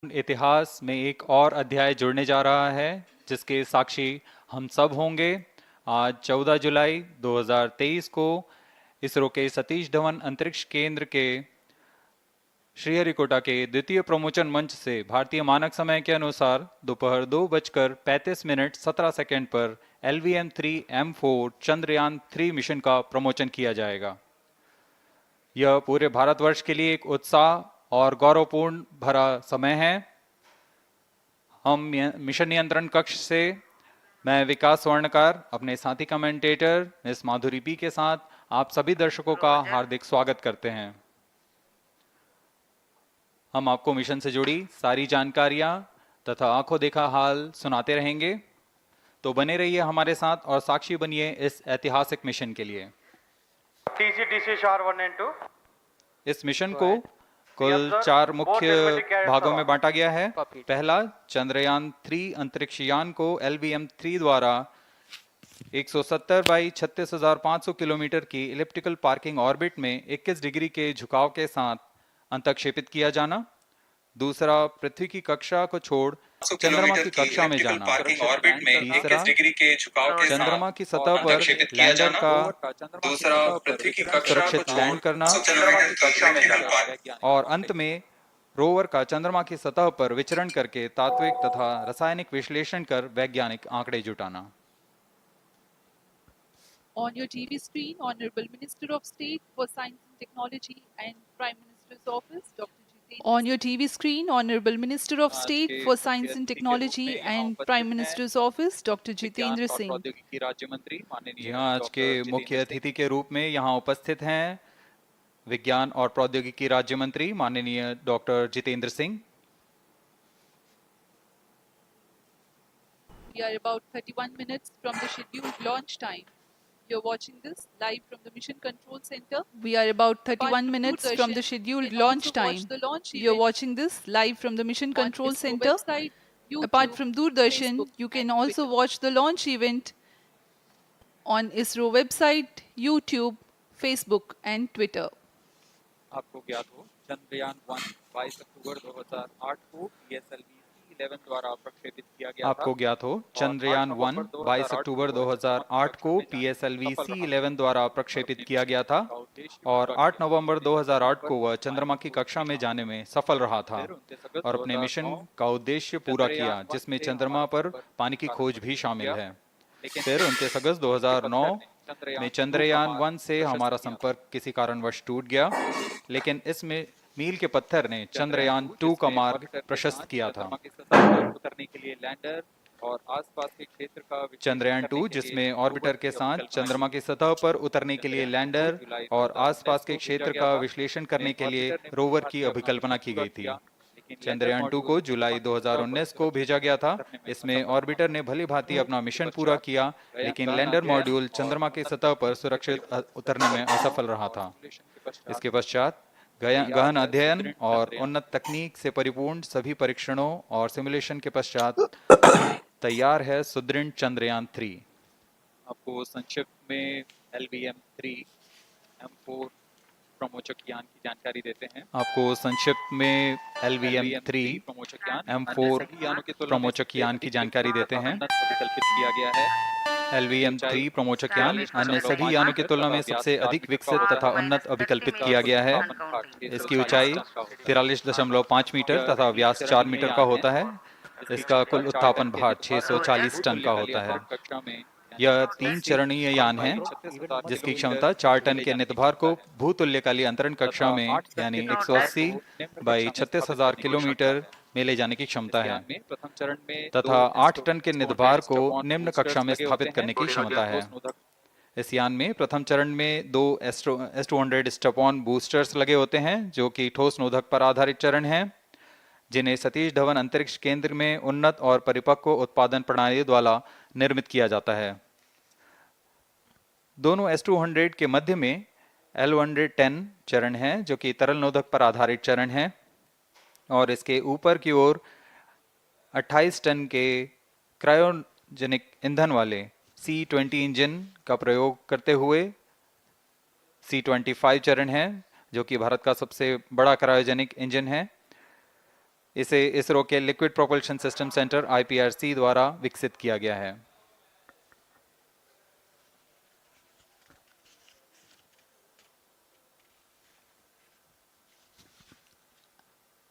इतिहास में एक और अध्याय जुड़ने जा रहा है जिसके साक्षी हम सब होंगे। आज 14 जुलाई 2023 को इसरो के सतीश धवन अंतरिक्ष केंद्र के श्रीहरिकोटा के द्वितीय प्रमोचन मंच से भारतीय मानक समय के अनुसार दोपहर 2:35 17 सेकंड पर LVM-3M4 चंद्रयान-3 मिशन का प्रमोचन किया जाएगा। यह पूरे भारतवर्ष के लिए एक उत्साह और गौरवपूर्ण भरा समय है। हम मिशन नियंत्रण कक्ष से मैं विकास स्वर्णकार अपने साथी कमेंटेटर मिस माधुरी पी के साथ आप सभी दर्शकों का हार्दिक स्वागत करते हैं। हम आपको मिशन से जुड़ी सारी जानकारियां तथा आंखों देखा हाल सुनाते रहेंगे, तो बने रहिए हमारे साथ और साक्षी बनिए इस ऐतिहासिक मिशन के लिए। इस मिशन को कुल 4 मुख्य भागों में बांटा गया है। पहला, चंद्रयान-3 अंतरिक्ष यान को LVM-3 द्वारा 170 बाई 36,500 किलोमीटर की इलिप्टिकल पार्किंग ऑर्बिट में 21 डिग्री के झुकाव के साथ अंतक्षेपित किया जाना। दूसरा, पृथ्वी की कक्षा को छोड़ चंद्रमा की कक्षा में जाना। तीसरा, चंद्रमा की सतह पर लैंडर का सुरक्षित लैंड करना। और अंत में रोवर का चंद्रमा की सतह पर विचरण करके तात्विक तथा रासायनिक विश्लेषण कर वैज्ञानिक आंकड़े जुटाना। On your TV screen, Honorable Minister of State for Science and Technology and Prime Minister's Office, Dr. On your TV screen, Honorable Minister of State for Science and Technology and Prime Minister's Office, Dr. Jitendra Singh. जी हाँ, आज के मुख्य अतिथि के रूप में यहाँ उपस्थित हैं विज्ञान और प्रौद्योगिकी राज्य मंत्री माननीय doctor Jitendra Singh. We are about 31 minutes from the scheduled launch time. You're watching this live from the Mission Control Center. We are about 31 minutes from the scheduled launch time. You're watching this live from the Mission Control Center. Apart from Doordarshan, you can also watch the launch event on ISRO website, YouTube, Facebook and Twitter. आपको ज्ञात हो चंद्रयान 1 22 अक्टूबर 2008 को PSLV-C11 द्वारा प्रक्षेपित किया गया था। आपको ज्ञात हो चंद्रयान 1 22 अक्टूबर 2008 को PSLV-C11 द्वारा प्रक्षेपित किया गया था और 8 नवंबर 2008 को वह चंद्रमा की कक्षा में जाने में सफल रहा था और अपने मिशन का उद्देश्य पूरा किया, जिसमें चंद्रमा पर पानी की खोज भी शामिल है। फिर 29 अगस्त 2009 में चंद्रयान 1 से हमारा संपर्क किसी कारणवश टूट गया, लेकिन इसमें मील के पत्थर ने चंद्रयान 2 का मार्ग प्रशस्त किया था। उतरने के लिए लैंडर और आसपास के क्षेत्र का चंद्रयान 2, जिसमें ऑर्बिटर के साथ चंद्रमा की सतह पर उतरने के लिए लैंडर और आसपास के क्षेत्र का विश्लेषण करने के लिए रोवर की अभिकल्पना की गई थी। चंद्रयान 2 को जुलाई 2019 को भेजा गया था। इसमें ऑर्बिटर ने भली भांति अपना मिशन पूरा किया, लेकिन लैंडर मॉड्यूल चंद्रमा की सतह पर सुरक्षित उतरने में असफल रहा था। इसके पश्चात गहन अध्ययन और उन्नत तकनीक से परिपूर्ण सभी परीक्षणों और सिमुलेशन के पश्चात तैयार है सुदृढ़ चंद्रयान 3। आपको संक्षिप्त में LVM-3M4 प्रमोचक यान की जानकारी देते हैं। आपको संक्षिप्त में LVM-3M4 प्रमोचक यान की जानकारी देते हैं। विकल्पित किया गया है। LVM-3 प्रमोचक यान अन्य सभी यानों की तुलना में सबसे अधिक विकसित तथा उन्नत अभिकल्पित किया गया है। इसकी ऊंचाई 43.5 मीटर तथा व्यास 4 मीटर का होता है। इसका कुल उत्थापन भार 640 टन का होता है। यह 3 चरणीय यान है, जिसकी क्षमता 4 टन के नितभार को भूतुल्यकालीय अंतरण कक्षा में यानी 180 बाई 36,000 किलोमीटर में ले जाने की क्षमता है तथा 8 टन के नितभार को निम्न कक्षा में स्थापित करने की क्षमता है। इस यान में प्रथम चरण में 2 S200 स्टेप-ऑन बूस्टर्स लगे होते हैं, जो कि ठोस नोदक पर आधारित चरण हैं, जिन्हें सतीश धवन अंतरिक्ष केंद्र में उन्नत और परिपक्व उत्पादन प्रणाली द्वारा निर्मित किया जाता है। दोनों S200 के मध्य में L110 चरण है, जो कि तरल नोदक पर आधारित चरण है, और इसके ऊपर की ओर 28 टन के क्रायोजेनिक ईंधन वाले C20 इंजन का प्रयोग करते हुए C25 चरण है, जो कि भारत का सबसे बड़ा क्रायोजेनिक इंजन है। इसे इसरो के liquid propulsion system centre IPRC द्वारा विकसित किया गया है।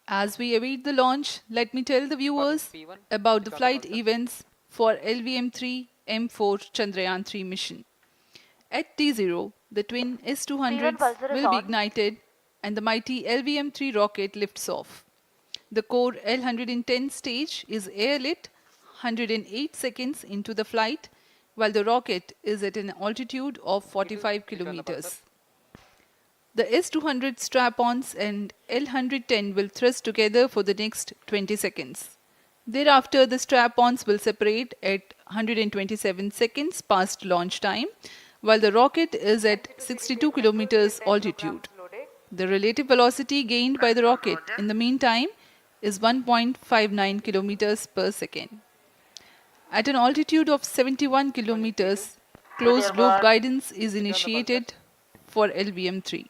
As we await the launch, let me tell the viewers about the flight events for LVM-3 M4 Chandrayaan-3 mission. At T0, the twin S-200s will be ignited and the mighty LVM-3 rocket lifts off. The core L-110 stage is airlit 108 seconds into the flight, while the rocket is at an altitude of 45 kilometers. The S-200 strap-ons and L-110 will thrust together for the next 20 seconds. Thereafter, the strap-ons will separate at 127 seconds past launch time, while the rocket is at 62 kilometers altitude. The relative velocity gained by the rocket in the meantime is 1.59 kilometers per second. At an altitude of 71 kilometers, closed loop guidance is initiated for LVM-3.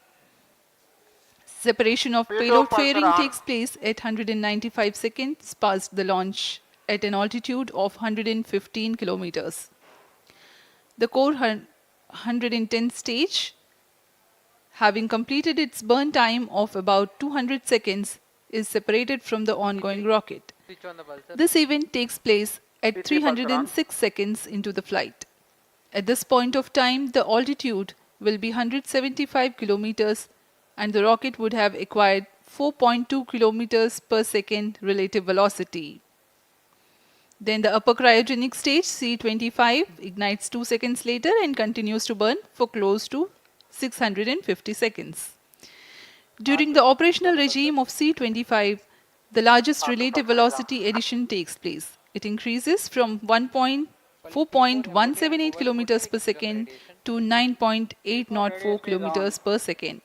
Separation of payload fairing takes place at 195 seconds past the launch at an altitude of 115 kilometers. The core 110 stage, having completed its burn time of about 200 seconds, is separated from the ongoing rocket. This event takes place at 306 seconds into the flight. At this point of time, the altitude will be 175 kilometers and the rocket would have acquired 4.2 kilometers per second relative velocity. Then the upper cryogenic stage C25 ignites 2 seconds later and continues to burn for close to 650 seconds. During the operational regime of C25, the largest relative velocity addition takes place. It increases from 4.178 kilometers per second to 9.804 kilometers per second.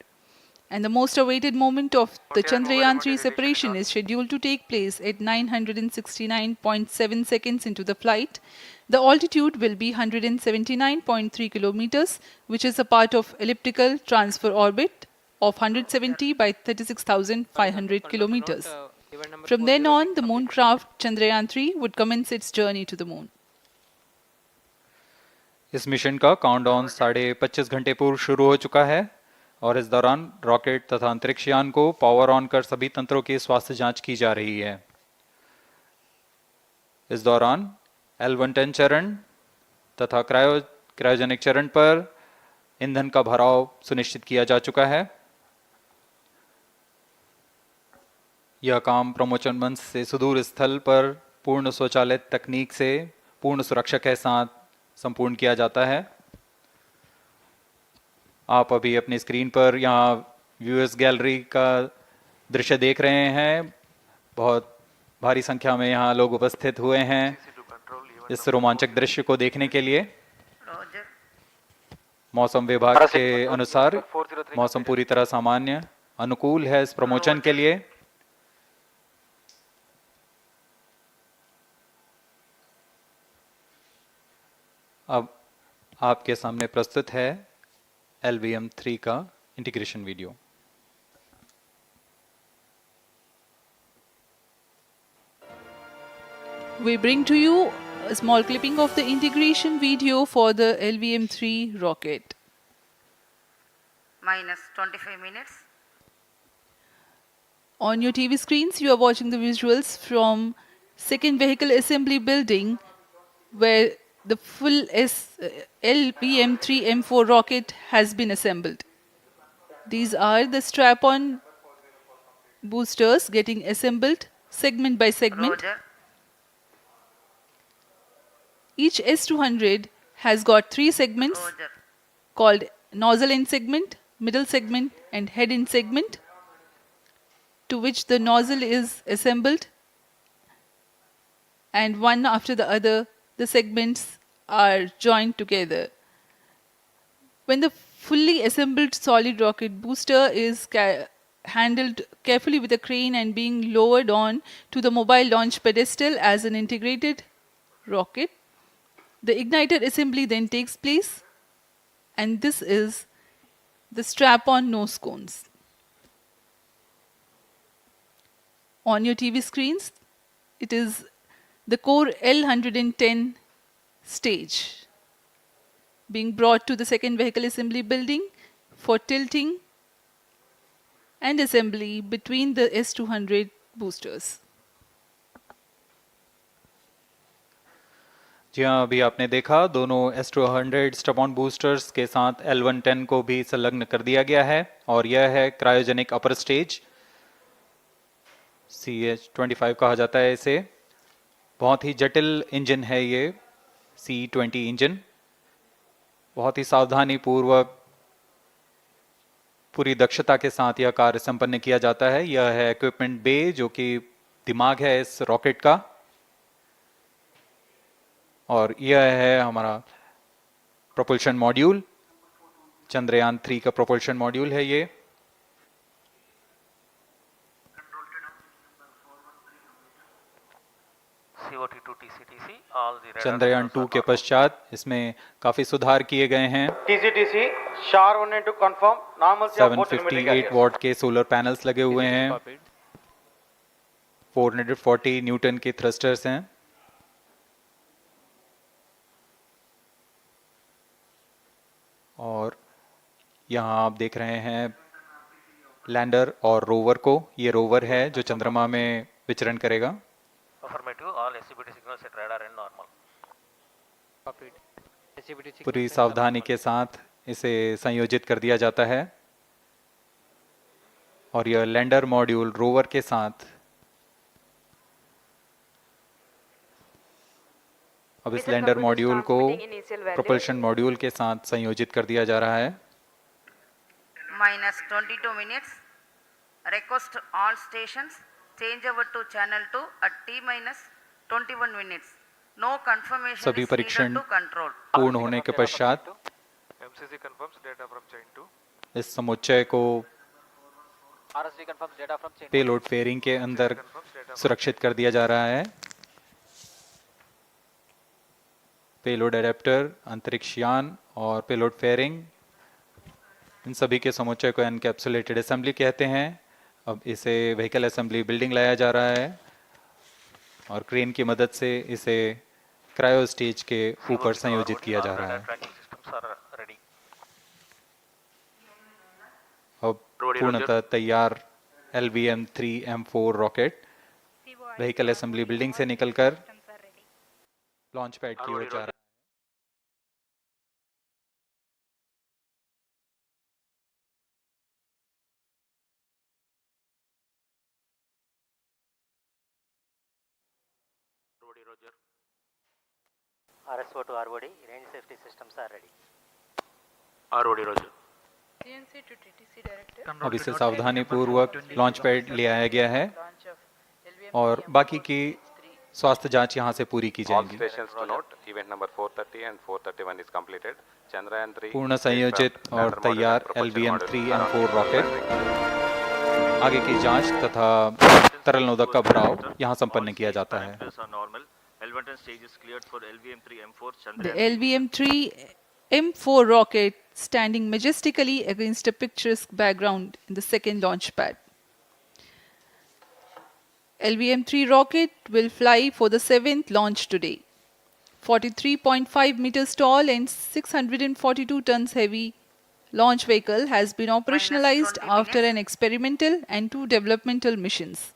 And the most awaited moment of the Chandrayaan-3 separation is scheduled to take place at 969.7 seconds into the flight. The altitude will be 179.3 kilometers, which is a part of elliptical transfer orbit of 170 by 36,500 kilometers. From then on, the mooncraft Chandrayaan-3 would commence its journey to the moon. इस mission का countdown 25.5 घंटे पूर्व शुरू हो चुका है और इस दौरान रॉकेट तथा अंतरिक्ष यान को पावर ऑन कर सभी तंत्रों की स्वास्थ्य जांच की जा रही है। इस दौरान L-110 चरण तथा क्रायोजेनिक चरण पर ईंधन का भराव सुनिश्चित किया जा चुका है। यह काम प्रमोशन मंच से सुदूर स्थल पर पूर्ण स्वचालित तकनीक से पूर्ण सुरक्षा के साथ संपूर्ण किया जाता है। आप अभी अपनी स्क्रीन पर यहाँ व्यूअर्स गैलरी का दृश्य देख रहे हैं। बहुत भारी संख्या में यहाँ लोग उपस्थित हुए हैं इस रोमांचक दृश्य को देखने के लिए। मौसम विभाग के अनुसार मौसम पूरी तरह सामान्य अनुकूल है इस प्रमोशन के लिए। अब आपके सामने प्रस्तुत है LVM-3 का integration video. We bring to you a small clipping of the integration video for the LVM-3 rocket. Minus 25 minutes. On your TV screens, you are watching the visuals from second vehicle assembly building where the full LVM-3 M4 rocket has been assembled. These are the strap-on boosters getting assembled segment by segment. Roger. Each S200 has got 3 segments Roger. called nozzle end segment, middle segment and head end segment, to which the nozzle is assembled, and one after the other the segments are joined together. When the fully assembled solid rocket booster is handled carefully with a crane and being lowered on to the mobile launch pedestal as an integrated rocket, the igniter assembly then takes place, and this is the strap-on nose cones. On your TV screens, it is the core L110 stage being brought to the second vehicle assembly building for tilting and assembly between the S200 boosters. जी हाँ, अभी आपने देखा दोनों S200 stub-on boosters के साथ L110 को भी संलग्न कर दिया गया है और यह है क्रायोजेनिक अपर स्टेज, CH25 कहा जाता है इसे। बहुत ही जटिल इंजन है ये C20 इंजन। बहुत ही सावधानी पूर्वक पूरी दक्षता के साथ यह कार्य संपन्न किया जाता है। यह है इक्विपमेंट बे, जो कि दिमाग है इस रॉकेट का, और यह है हमारा प्रोपल्शन मॉड्यूल, चंद्रयान 3 का प्रोपल्शन मॉड्यूल है ये। चंद्रयान 2 के पश्चात इसमें काफी सुधार किए गए हैं। TCTC, SHAR 1 and 2 confirm, normalcy of both telemetry 758 carriers. What के सोलर पैनल्स लगे हुए हैं, 440 न्यूटन के थ्रस्टर्स हैं। और यहाँ आप देख रहे हैं लैंडर और रोवर को। ये रोवर है जो चंद्रमा में विचरण करेगा। पूरी सावधानी के साथ इसे संयोजित कर दिया जाता है और यह लैंडर मॉड्यूल रोवर के साथ अब इस लैंडर मॉड्यूल को प्रोपल्शन मॉड्यूल के साथ संयोजित कर दिया जा रहा है। -22 minutes. Request all stations change over to channel 2 at T-21 minutes. No confirmation सभी is needed परीक्षण to control. पूर्ण होने के पश्चात MCC confirms data from chain 2. इस समुच्चय को RSD confirms data from chain. Payload fairing के अंदर सुरक्षित कर दिया जा रहा है। पेलोड एडेप्टर, अंतरिक्ष यान और पेलोड फेयरिंग, इन सभी के समुच्चय को एनकैप्सुलेटेड असेंबली कहते हैं। अब इसे व्हीकल असेंबली बिल्डिंग लाया जा रहा है और क्रेन की मदद से इसे क्रायो स्टेज के ऊपर संयोजित किया जा रहा है। अब पूर्णतः तैयार LVM-3M4 rocket vehicle assembly building से निकलकर लॉन्च पैड की ओर जा रहा है। RSO to ROD, range safety systems are ready. ROD Roger. CNC to TTC director. अब इसे सावधानी पूर्वक लॉन्च पैड ले आया गया है और बाकी की स्वास्थ्य जांच यहां से पूरी की All जाएगी। stations to note, event number 430 and 431 is completed. Chandrayaan 3 पूर्ण संयोजित और तैयार LVM-3M4 रॉकेट। आगे की जांच तथा तरल नोदक का भराव यहां संपन्न किया जाता है। The LVM-3M4 rocket standing majestically against a picturesque background in the second launch pad. LVM-3 rocket will fly for the 7th launch today. 43.5 meters tall and 642 tons heavy launch vehicle has been operationalized after an experimental and 2 developmental missions.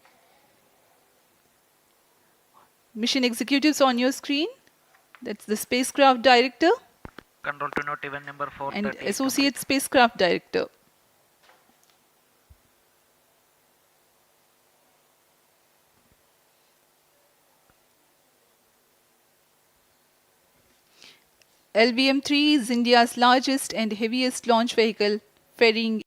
Mission executives on your screen. That's the spacecraft director Control to note, event number 430 and associate spacecraft director. LVM-3 is India's largest and heaviest launch vehicle, ferrying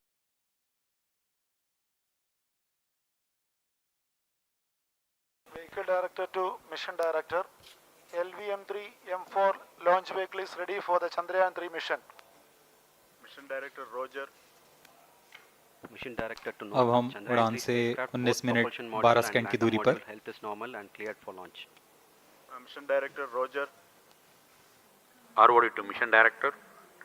Vehicle Director to Mission Director. LVM-3 M4 launch vehicle is ready for the Chandrayaan 3 mission. Mission Director Roger. Mission Director to अब हम उड़ान से 19 minute 12 second की दूरी पर health is normal and cleared for launch. Mission Director Roger. ROD to Mission Director.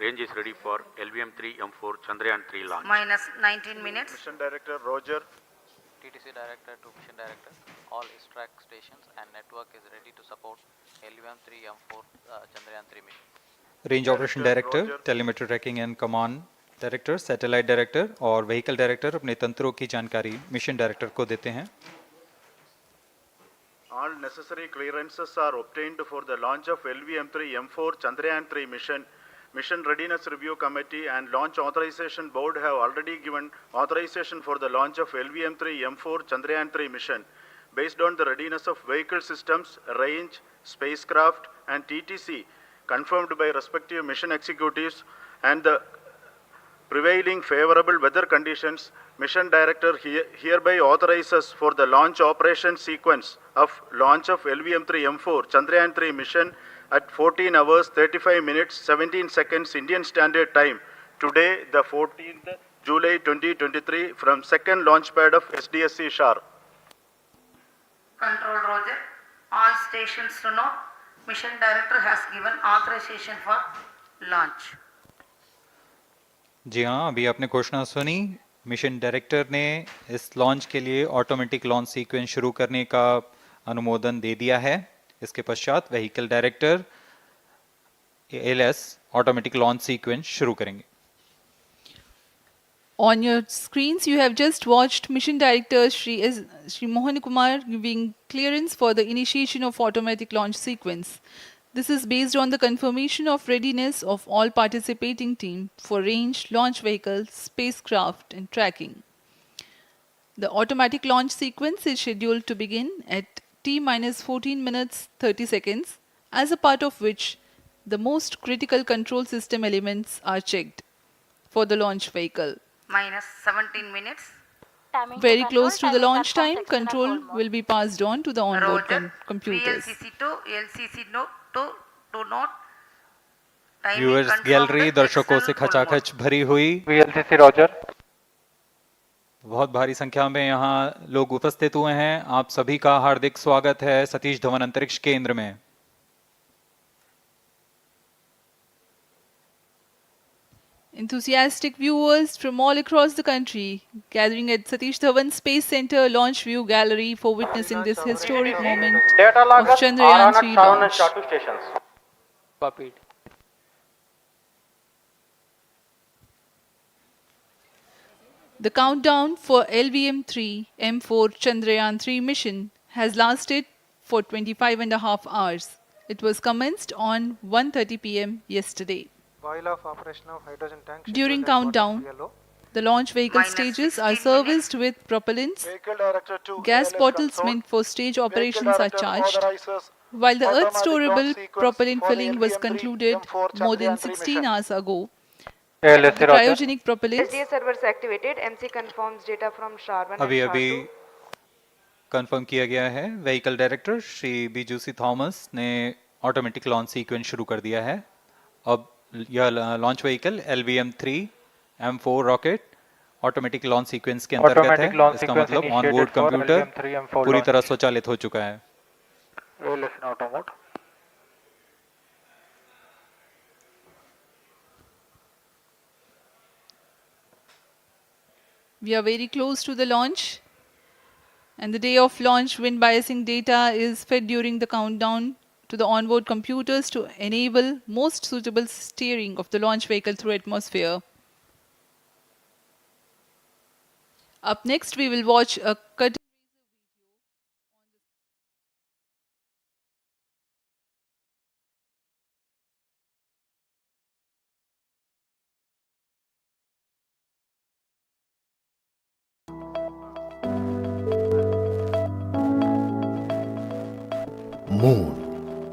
Range is ready for LVM-3 M4 Chandrayaan 3 launch. -19 minutes. Mission Director Roger. TTC Director to Mission Director, all ISTRAC stations and network is ready to support LVM-3 M4 Chandrayaan 3 mission. Range operation director, telemetry tracking and command director, satellite director और vehicle director अपने तंत्रों की जानकारी mission director को देते हैं. All necessary clearances are obtained for the launch of LVM-3 M4 Chandrayaan 3 mission. Mission Readiness Review Committee and Launch Authorization Board have already given authorization for the launch of LVM-3 M4 Chandrayaan 3 mission. Based on the readiness of vehicle systems, range, spacecraft and TTC confirmed by respective mission executives and the prevailing favorable weather conditions, Mission Director hereby authorizes for the launch operation sequence of launch of LVM-3 M4 Chandrayaan 3 mission at 14 hours 35 minutes 17 seconds Indian Standard Time today, the 14th July 2023 from second launch pad of SDSC Shar. Control Roger. All stations to know, Mission Director has given authorization for launch. जी हाँ, अभी आपने घोषणा सुनी. Mission director ने इस launch के लिए automatic launch sequence शुरू करने का अनुमोदन दे दिया है. इसके पश्चात vehicle director LS automatic launch sequence शुरू करेंगे. On your screens, you have just watched Mission Director Shri Mohan Kumar giving clearance for the initiation of automatic launch sequence. This is based on the confirmation of readiness of all participating team for range, launch vehicles, spacecraft and tracking. The automatic launch sequence is scheduled to begin at T-14 minutes 30 seconds, as a part of which the most critical control system elements are checked for the launch vehicle. Minus 17 minutes. Very close to the launch time, control will be passed on to the onboard Roger. computers. VLCC to LCC to note. Timing viewers confirmed, gallery दर्शकों से external full खचाखच भरी हुई. VLCC Roger. बहुत भारी संख्या में यहाँ लोग उपस्थित हुए हैं. आप सभी का हार्दिक स्वागत है सतीश धवन अंतरिक्ष केंद्र में. Enthusiastic viewers from all across the country gathering at Satish Dhawan Space Center Launch View Gallery for witnessing this historic moment Data of loggers are Chandrayaan on 3 at 7 and launch. Shatu stations. Copied. The countdown for LVM-3 M4 Chandrayaan 3 mission has lasted for 25.5 hours. It was commenced on 1:30 p.m. yesterday. While of operation of hydrogen tank. During scheduled at countdown, yellow. the launch vehicle Minus stages 16 are serviced with propellants. Vehicle Director to Gas ALS bottles console. meant for stage Vehicle operations are Director charged, authorizes while the automatic Earth storable launch sequence propellant for the filling was LVM-3 concluded M4 more than Chandrayaan 3 16 mission. hours ago. ALSC The Roger. cryogenic propellants SDA servers activated. MC confirms data from SHAR-1 अभी and अभी SHAR-2. Confirm किया गया है. Vehicle director Shri बीजूसी Thomas ने automatic launch sequence शुरू कर दिया है. अब यह launch vehicle LVM-3 M4 rocket automatic launch sequence के अंतर्गत Automatic है. launch इसका sequence मतलब initiated onboard for computer LVM-3 M4 पूरी launch. तरह स्वचालित हो चुका है. ALS in auto mode. we are very close to the launch, and the day of launch wind biasing data is fed during the countdown to the onboard computers to enable most suitable steering of the launch vehicle through atmosphere. Up next, we will watch a cut. Moon.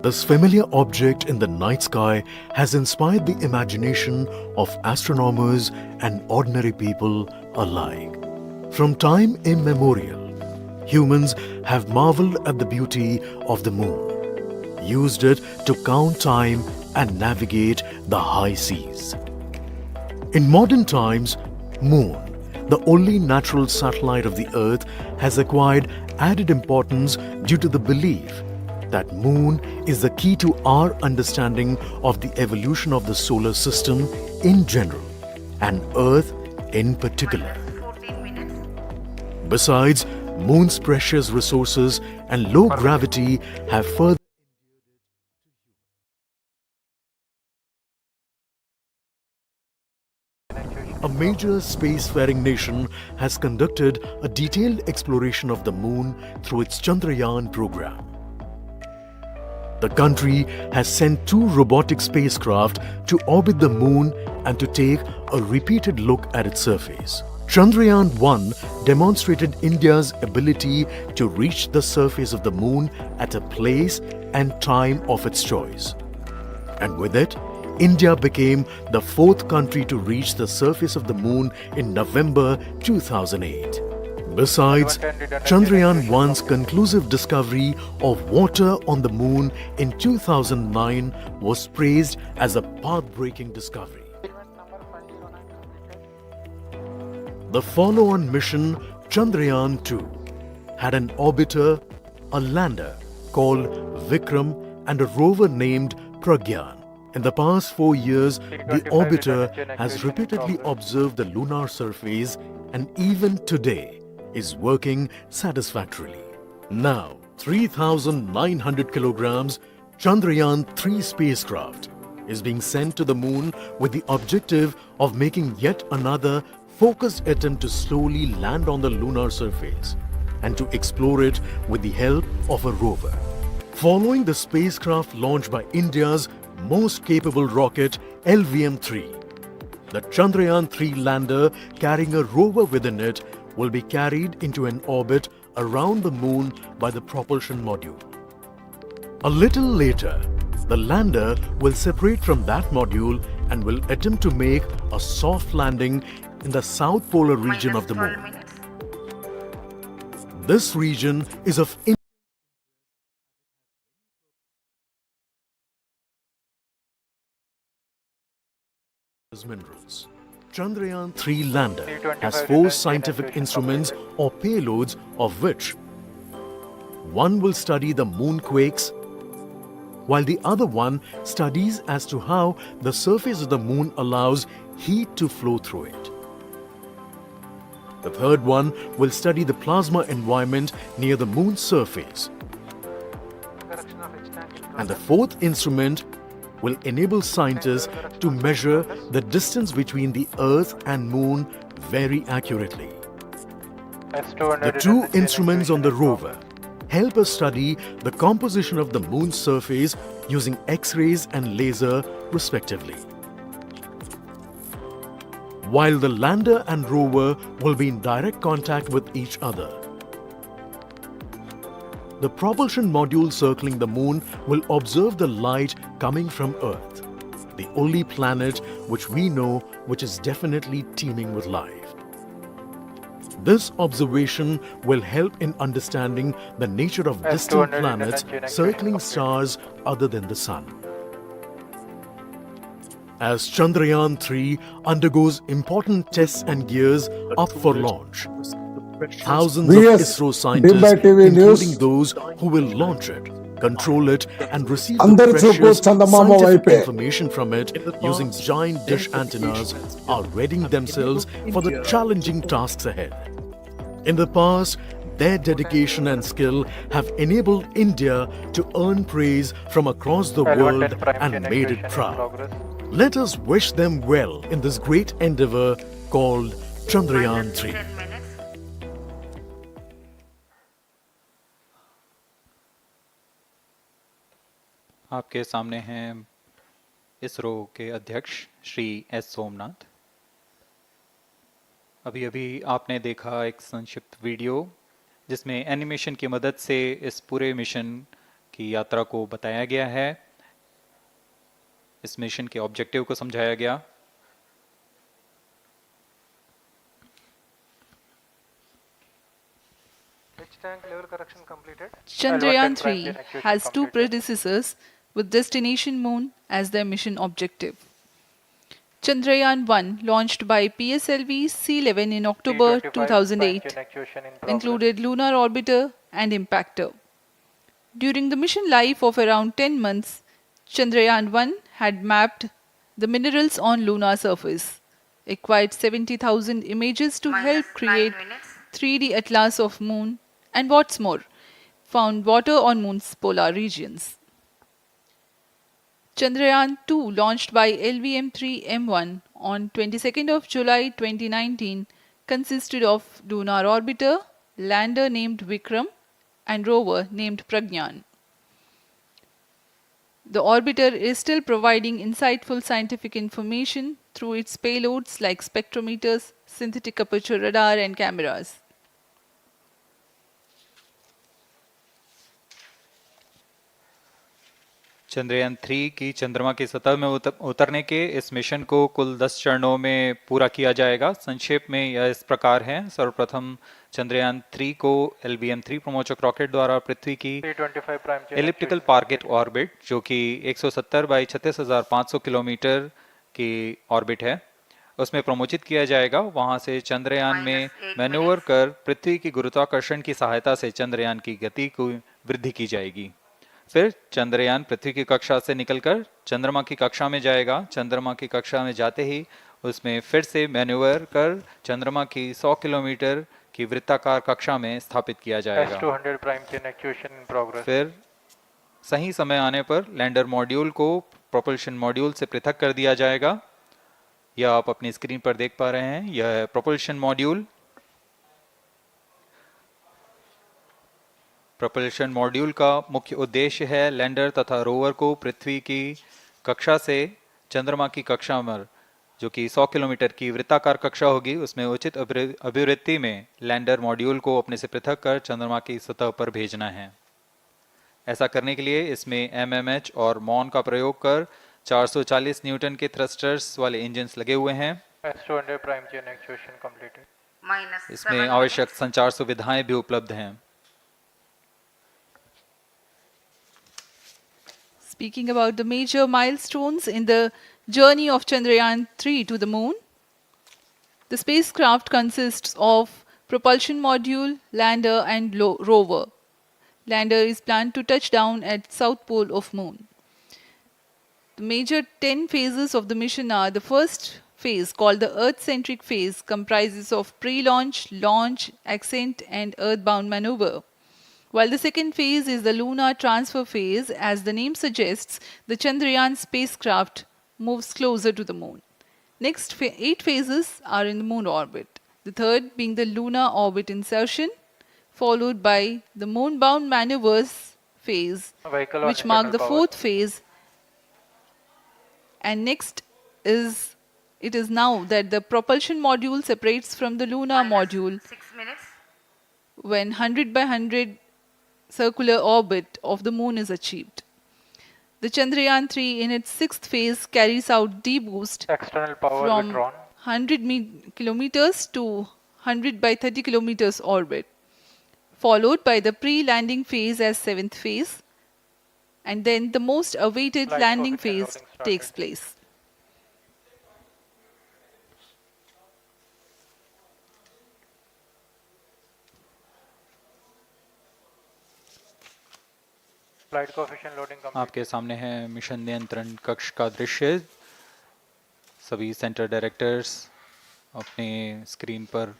This familiar object in the night sky has inspired the imagination of astronomers and ordinary people alike. From time immemorial, humans have marveled at the beauty of the moon, used it to count time and navigate the high seas. In modern times, Moon, the only natural satellite of the Earth, has acquired added importance due to the belief that Moon is the key to our understanding of the evolution of the solar system in general and Earth in particular. Minus 14 minutes. Besides, Moon's precious resources and low gravity have further a major spacefaring nation has conducted a detailed exploration of the moon through its Chandrayaan program. The country has sent 2 robotic spacecraft to orbit the moon and to take a repeated look at its surface. Chandrayaan-1 demonstrated India's ability to reach the surface of the moon at a place and time of its choice. And with it, India became the 4th country to reach the surface of the moon in November 2008. Besides, Chandrayaan-1's conclusive discovery of water on the moon in 2009 was praised as a path-breaking discovery. The follow-on mission, Chandrayaan-2, had an orbiter, a lander called Vikram, and a rover named Pragyan. In the past 4 years, the orbiter has repeatedly observed the lunar surface and even today is working satisfactorily. Now, 3,900 kilograms Chandrayaan-3 spacecraft is being sent to the moon with the objective of making yet another focused attempt to slowly land on the lunar surface and to explore it with the help of a rover. Following the spacecraft launched by India's most capable rocket LVM-3, the Chandrayaan-3 lander carrying a rover within it will be carried into an orbit around the moon by the propulsion module. A little later, the lander will separate from that module and will attempt to make a soft landing in the south polar region of the moon. This region is of minerals. Chandrayaan-3 lander has 4 scientific instruments or payloads, of which one will study the moonquakes, while the other one studies as to how the surface of the moon allows heat to flow through it. The third one will study the plasma environment near the moon's surface. And the fourth instrument will enable scientists to measure the distance between the Earth and Moon very accurately. The 2 instruments on the rover help us study the composition of the Moon's surface using X-rays and laser respectively. While the lander and rover will be in direct contact with each other. The propulsion module circling the moon will observe the light coming from Earth, the only planet which we know which is definitely teeming with life. This observation will help in understanding the nature of distant planets circling stars other than the Sun. As Chandrayaan-3 undergoes important tests and gears up for launch, thousands of ISRO scientists, including those who will launch it, control it and receive the precious scientific information from it using giant dish antennas, are readying themselves for the challenging tasks ahead. In the past, their dedication and skill have enabled India to earn praise from across the world and made it proud. Let us wish them well in this great endeavor called Chandrayaan-3. आपके सामने हैं इसरो के अध्यक्ष Shri S Somnath. अभी अभी आपने देखा एक संक्षिप्त वीडियो जिसमें एनिमेशन की मदद से इस पूरे मिशन की यात्रा को बताया गया है, इस मिशन के ऑब्जेक्टिव को समझाया गया। Chandrayaan-3 has 2 predecessors with destination moon as their mission objective. Chandrayaan-1, launched by PSLV C-11 in October 2008, included lunar orbiter and impactor. During the mission life of around 10 months, Chandrayaan-1 had mapped the minerals on lunar surface, acquired 70,000 images to help create 3D atlas of moon And what's more, found water on Moon's polar regions. Chandrayaan-2, launched by LVM-3M1 on 22nd of July 2019, consisted of lunar orbiter, lander named Vikram, and rover named Pragyan. The orbiter is still providing insightful scientific information through its payloads like spectrometers, synthetic aperture radar, and cameras. Chandrayaan 3 की चंद्रमा की सतह में उतरने के इस mission को कुल 10 चरणों में पूरा किया जाएगा। संक्षेप में यह इस प्रकार है। सर्वप्रथम चंद्रयान 3 को LVM-3 प्रमोचक रॉकेट द्वारा पृथ्वी की एलिप्टिकल टारगेट ऑर्बिट, जो कि 170 बाई 36,500 किलोमीटर की ऑर्बिट है, उसमें प्रमोचित किया जाएगा। वहां से चंद्रयान में मैन्यूवर कर पृथ्वी की गुरुत्वाकर्षण की सहायता से चंद्रयान की गति को वृद्धि की जाएगी। फिर चंद्रयान पृथ्वी की कक्षा से निकलकर चंद्रमा की कक्षा में जाएगा। चंद्रमा की कक्षा में जाते ही उसमें फिर से मैन्यूवर कर चंद्रमा की 100 किलोमीटर की वृत्ताकार कक्षा में स्थापित किया जाएगा। फिर सही समय आने पर लैंडर मॉड्यूल को प्रोपल्शन मॉड्यूल से पृथक कर दिया जाएगा। यह आप अपनी स्क्रीन पर देख पा रहे हैं, यह है प्रोपल्शन मॉड्यूल। प्रोपल्शन मॉड्यूल का मुख्य उद्देश्य है लैंडर तथा रोवर को पृथ्वी की कक्षा से चंद्रमा की कक्षा में, जो कि 100 किलोमीटर की वृत्ताकार कक्षा होगी, उसमें उचित अभिवृत्ति में लैंडर मॉड्यूल को अपने से पृथक कर चंद्रमा की सतह पर भेजना है। ऐसा करने के लिए इसमें MMH और मॉन का प्रयोग कर 440 न्यूटन के थ्रस्टर्स वाले इंजन्स लगे हुए हैं। इसमें आवश्यक संचार सुविधाएं भी उपलब्ध हैं। Speaking about the major milestones in the journey of Chandrayaan-3 to the moon, the spacecraft consists of propulsion module, lander and rover. Lander is planned to touch down at south pole of moon. The major 10 phases of the mission are: the first phase, called the Earth-centric phase, comprises of pre-launch, launch, ascent and earthbound maneuver. While the second phase is the lunar transfer phase, as the name suggests, the Chandrayaan spacecraft moves closer to the moon. Next 8 phases are in the moon orbit. The third being the lunar orbit insertion, followed by the moon-bound maneuvers phase, which mark the fourth phase. And next it is now that the propulsion module separates from the lunar module 6 minutes. when 100 by 100 circular orbit of the moon is achieved. The Chandrayaan-3 in its sixth phase carries out D-boost from 100 kilometers to 100 by 30 kilometers orbit, followed by the pre-landing phase as seventh phase, and then the most awaited landing phase takes place. आपके सामने है mission नियंत्रण कक्ष का दृश्य। सभी centre directors अपने screen पर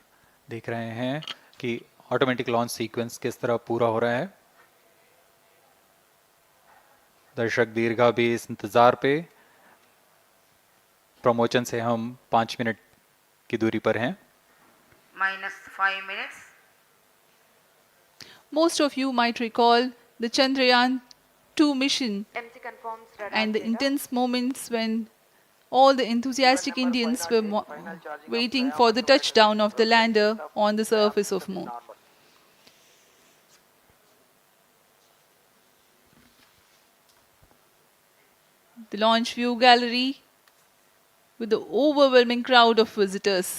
देख रहे हैं कि ऑटोमेटिक लॉन्च सीक्वेंस किस तरह पूरा हो रहा है। दर्शक दीर्घा भी इस इंतजार पे। प्रमोशन से हम 5 मिनट की दूरी पर हैं। -5 minutes. Most of you might recall the Chandrayaan-2 mission MC confirms radar and the data. intense moments when all the enthusiastic Indians were waiting for the touchdown of the lander on the surface of moon. The launch view gallery with the overwhelming crowd of visitors.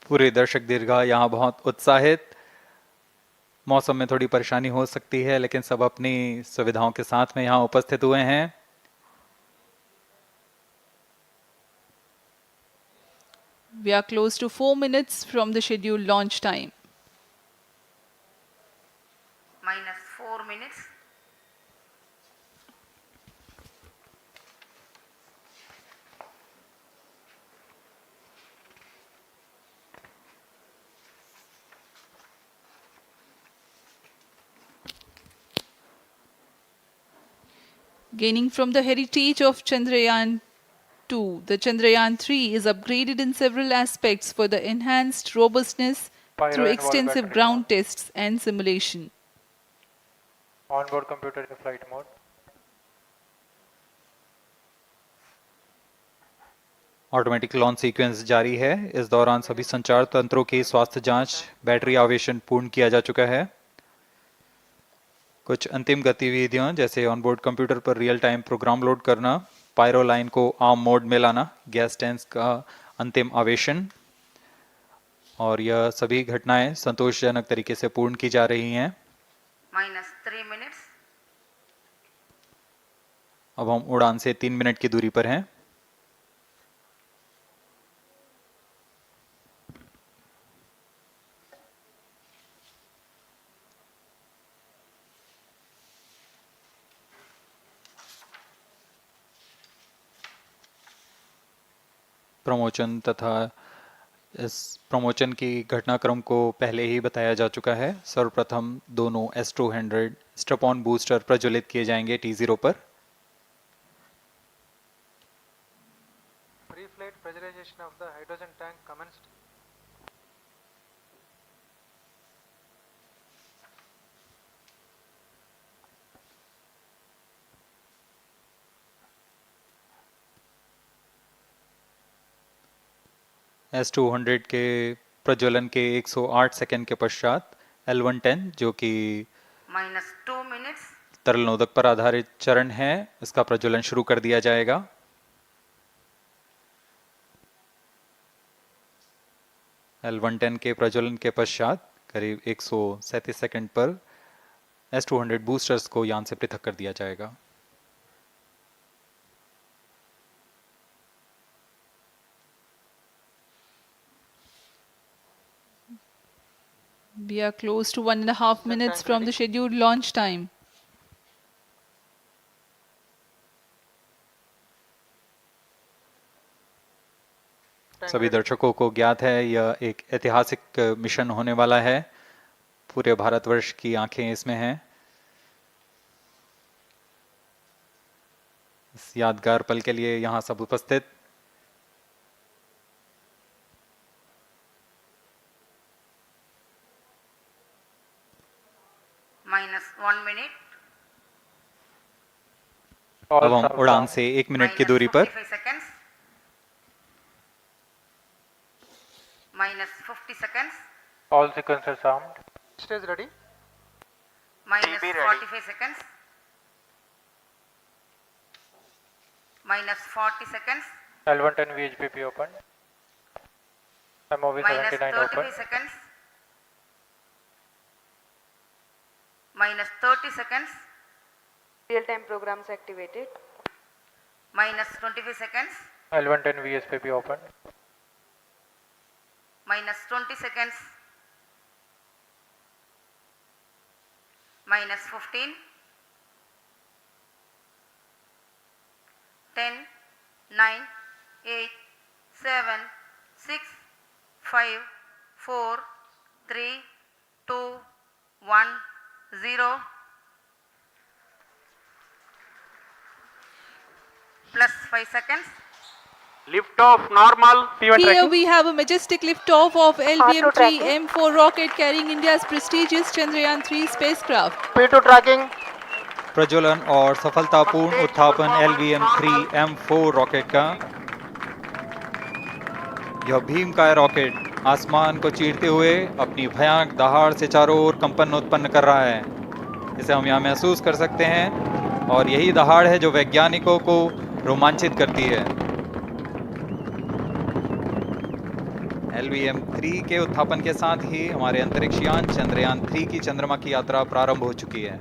पूरे दर्शक दीर्घा यहाँ बहुत उत्साहित। मौसम में थोड़ी परेशानी हो सकती है, लेकिन सब अपनी सुविधाओं के साथ में यहाँ उपस्थित हुए हैं। We are close to 4 minutes from the scheduled launch time. -4 minutes. Gaining from the heritage of Chandrayaan 2, the Chandrayaan 3 is upgraded in several aspects for the enhanced robustness through extensive ground tests and simulation. Onboard computer in flight mode. Automatic launch sequence जारी है। इस दौरान सभी संचार तंत्रों की स्वास्थ्य जांच, बैटरी आवेशन पूर्ण किया जा चुका है। कुछ अंतिम गतिविधियां जैसे ऑनबोर्ड कंप्यूटर पर रियल टाइम प्रोग्राम लोड करना, पायरो लाइन को आर्म मोड में लाना, गैस टैंक का अंतिम आवेशन, और यह सभी घटनाएं संतोषजनक तरीके से पूर्ण की जा रही हैं। -3 minutes. अब हम उड़ान से 3 मिनट की दूरी पर हैं। प्रमोशन तथा इस प्रमोशन की घटनाक्रम को पहले ही बताया जा चुका है। सर्वप्रथम दोनों S200 स्ट्रप-ऑन बूस्टर प्रज्वलित किए जाएंगे T0 पर। Pre-flight pressurization of the hydrogen tank commenced. S200 के प्रज्वलन के 108 सेकंड के पश्चात L110 जो कि -2 minutes. तरल नोदक पर आधारित चरण है, इसका प्रज्वलन शुरू कर दिया जाएगा। L110 के प्रज्वलन के पश्चात करीब 137 सेकंड पर S200 बूस्टर्स को यान से पृथक कर दिया जाएगा। We are close to 1.5 minutes from the scheduled launch time. सभी दर्शकों को ज्ञात है यह एक ऐतिहासिक मिशन होने वाला है। पूरे भारतवर्ष की आंखें इसमें हैं। इस यादगार पल के लिए यहाँ सब उपस्थित -1 minute. अब हम उड़ान से 1 मिनट की दूरी पर -45 seconds. -50 seconds. All sequencers armed. Stage ready. -45 seconds. -40 seconds. L110 VHPP open. MOV 79 open. -35 seconds. -30 seconds. Real-time programs activated. -25 seconds. L110 VSPP open. -20 seconds. -15. 10, 9, 8, 7, 6, 5, 4, 3, 2, 1, 0. Plus 5 seconds. Lift off normal. Here we have a majestic liftoff of LVM-3 M4 rocket carrying India's prestigious Chandrayaan-3 spacecraft. P2 tracking. प्रज्वलन और सफलतापूर्ण उत्थापन LVM-3 M4 rocket का। यह भीमकाय rocket आसमान को चीरते हुए अपनी भयानक दहाड़ से चारों ओर कंपन उत्पन्न कर रहा है। इसे हम यहाँ महसूस कर सकते हैं और यही दहाड़ है जो वैज्ञानिकों को रोमांचित करती है। LVM-3 के उत्थापन के साथ ही हमारे अंतरिक्ष यान चंद्रयान-3 की चंद्रमा की यात्रा प्रारंभ हो चुकी है।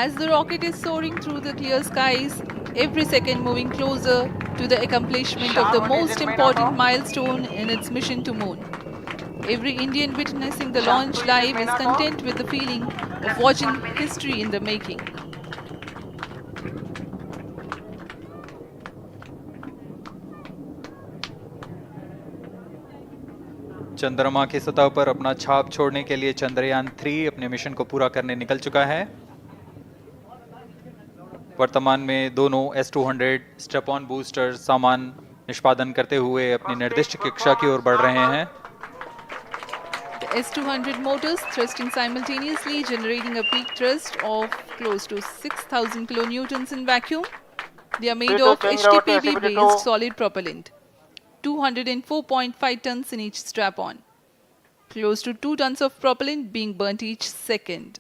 As the rocket is soaring through the clear skies, every second moving closer to the accomplishment of the most important milestone in its mission to moon. Every Indian witnessing the launch live is content with the feeling of watching history in the making. चंद्रमा की सतह पर अपना छाप छोड़ने के लिए चंद्रयान 3 अपने मिशन को पूरा करने निकल चुका है। वर्तमान में दोनों S200 स्टेप ऑन बूस्टर सामान निष्पादन करते हुए अपनी निर्दिष्ट कक्षा की ओर बढ़ रहे हैं। The S200 motors thrusting simultaneously, generating a peak thrust of close to 6,000 kilonewtons in vacuum. They are made of HTPB-based solid propellant, 204.5 tons in each strap-on. Close to 2 tons of propellant being burnt each second.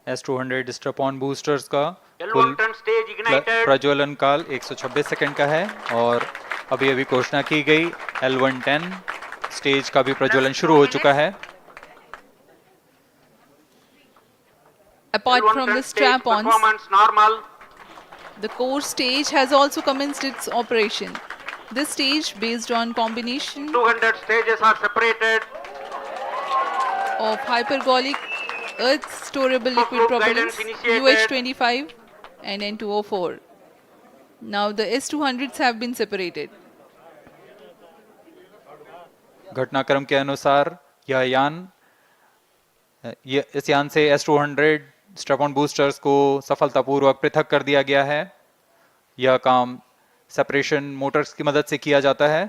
S200 strap-on boosters का कुल प्रज्वलन काल 126 second का है और अभी घोषणा की गई L110 स्टेज का भी प्रज्वलन शुरू हो चुका है। Apart from the strap-ons, the core stage has also commenced its operation. This stage, based on combination 200 stages are separated. of hypergolic earth storable liquid propellants UH25 and N2O4. Now the S200s have been separated. घटनाक्रम के अनुसार इस यान से S200 strap-on boosters को सफलतापूर्वक पृथक कर दिया गया है। यह काम सेपरेशन मोटर्स की मदद से किया जाता है।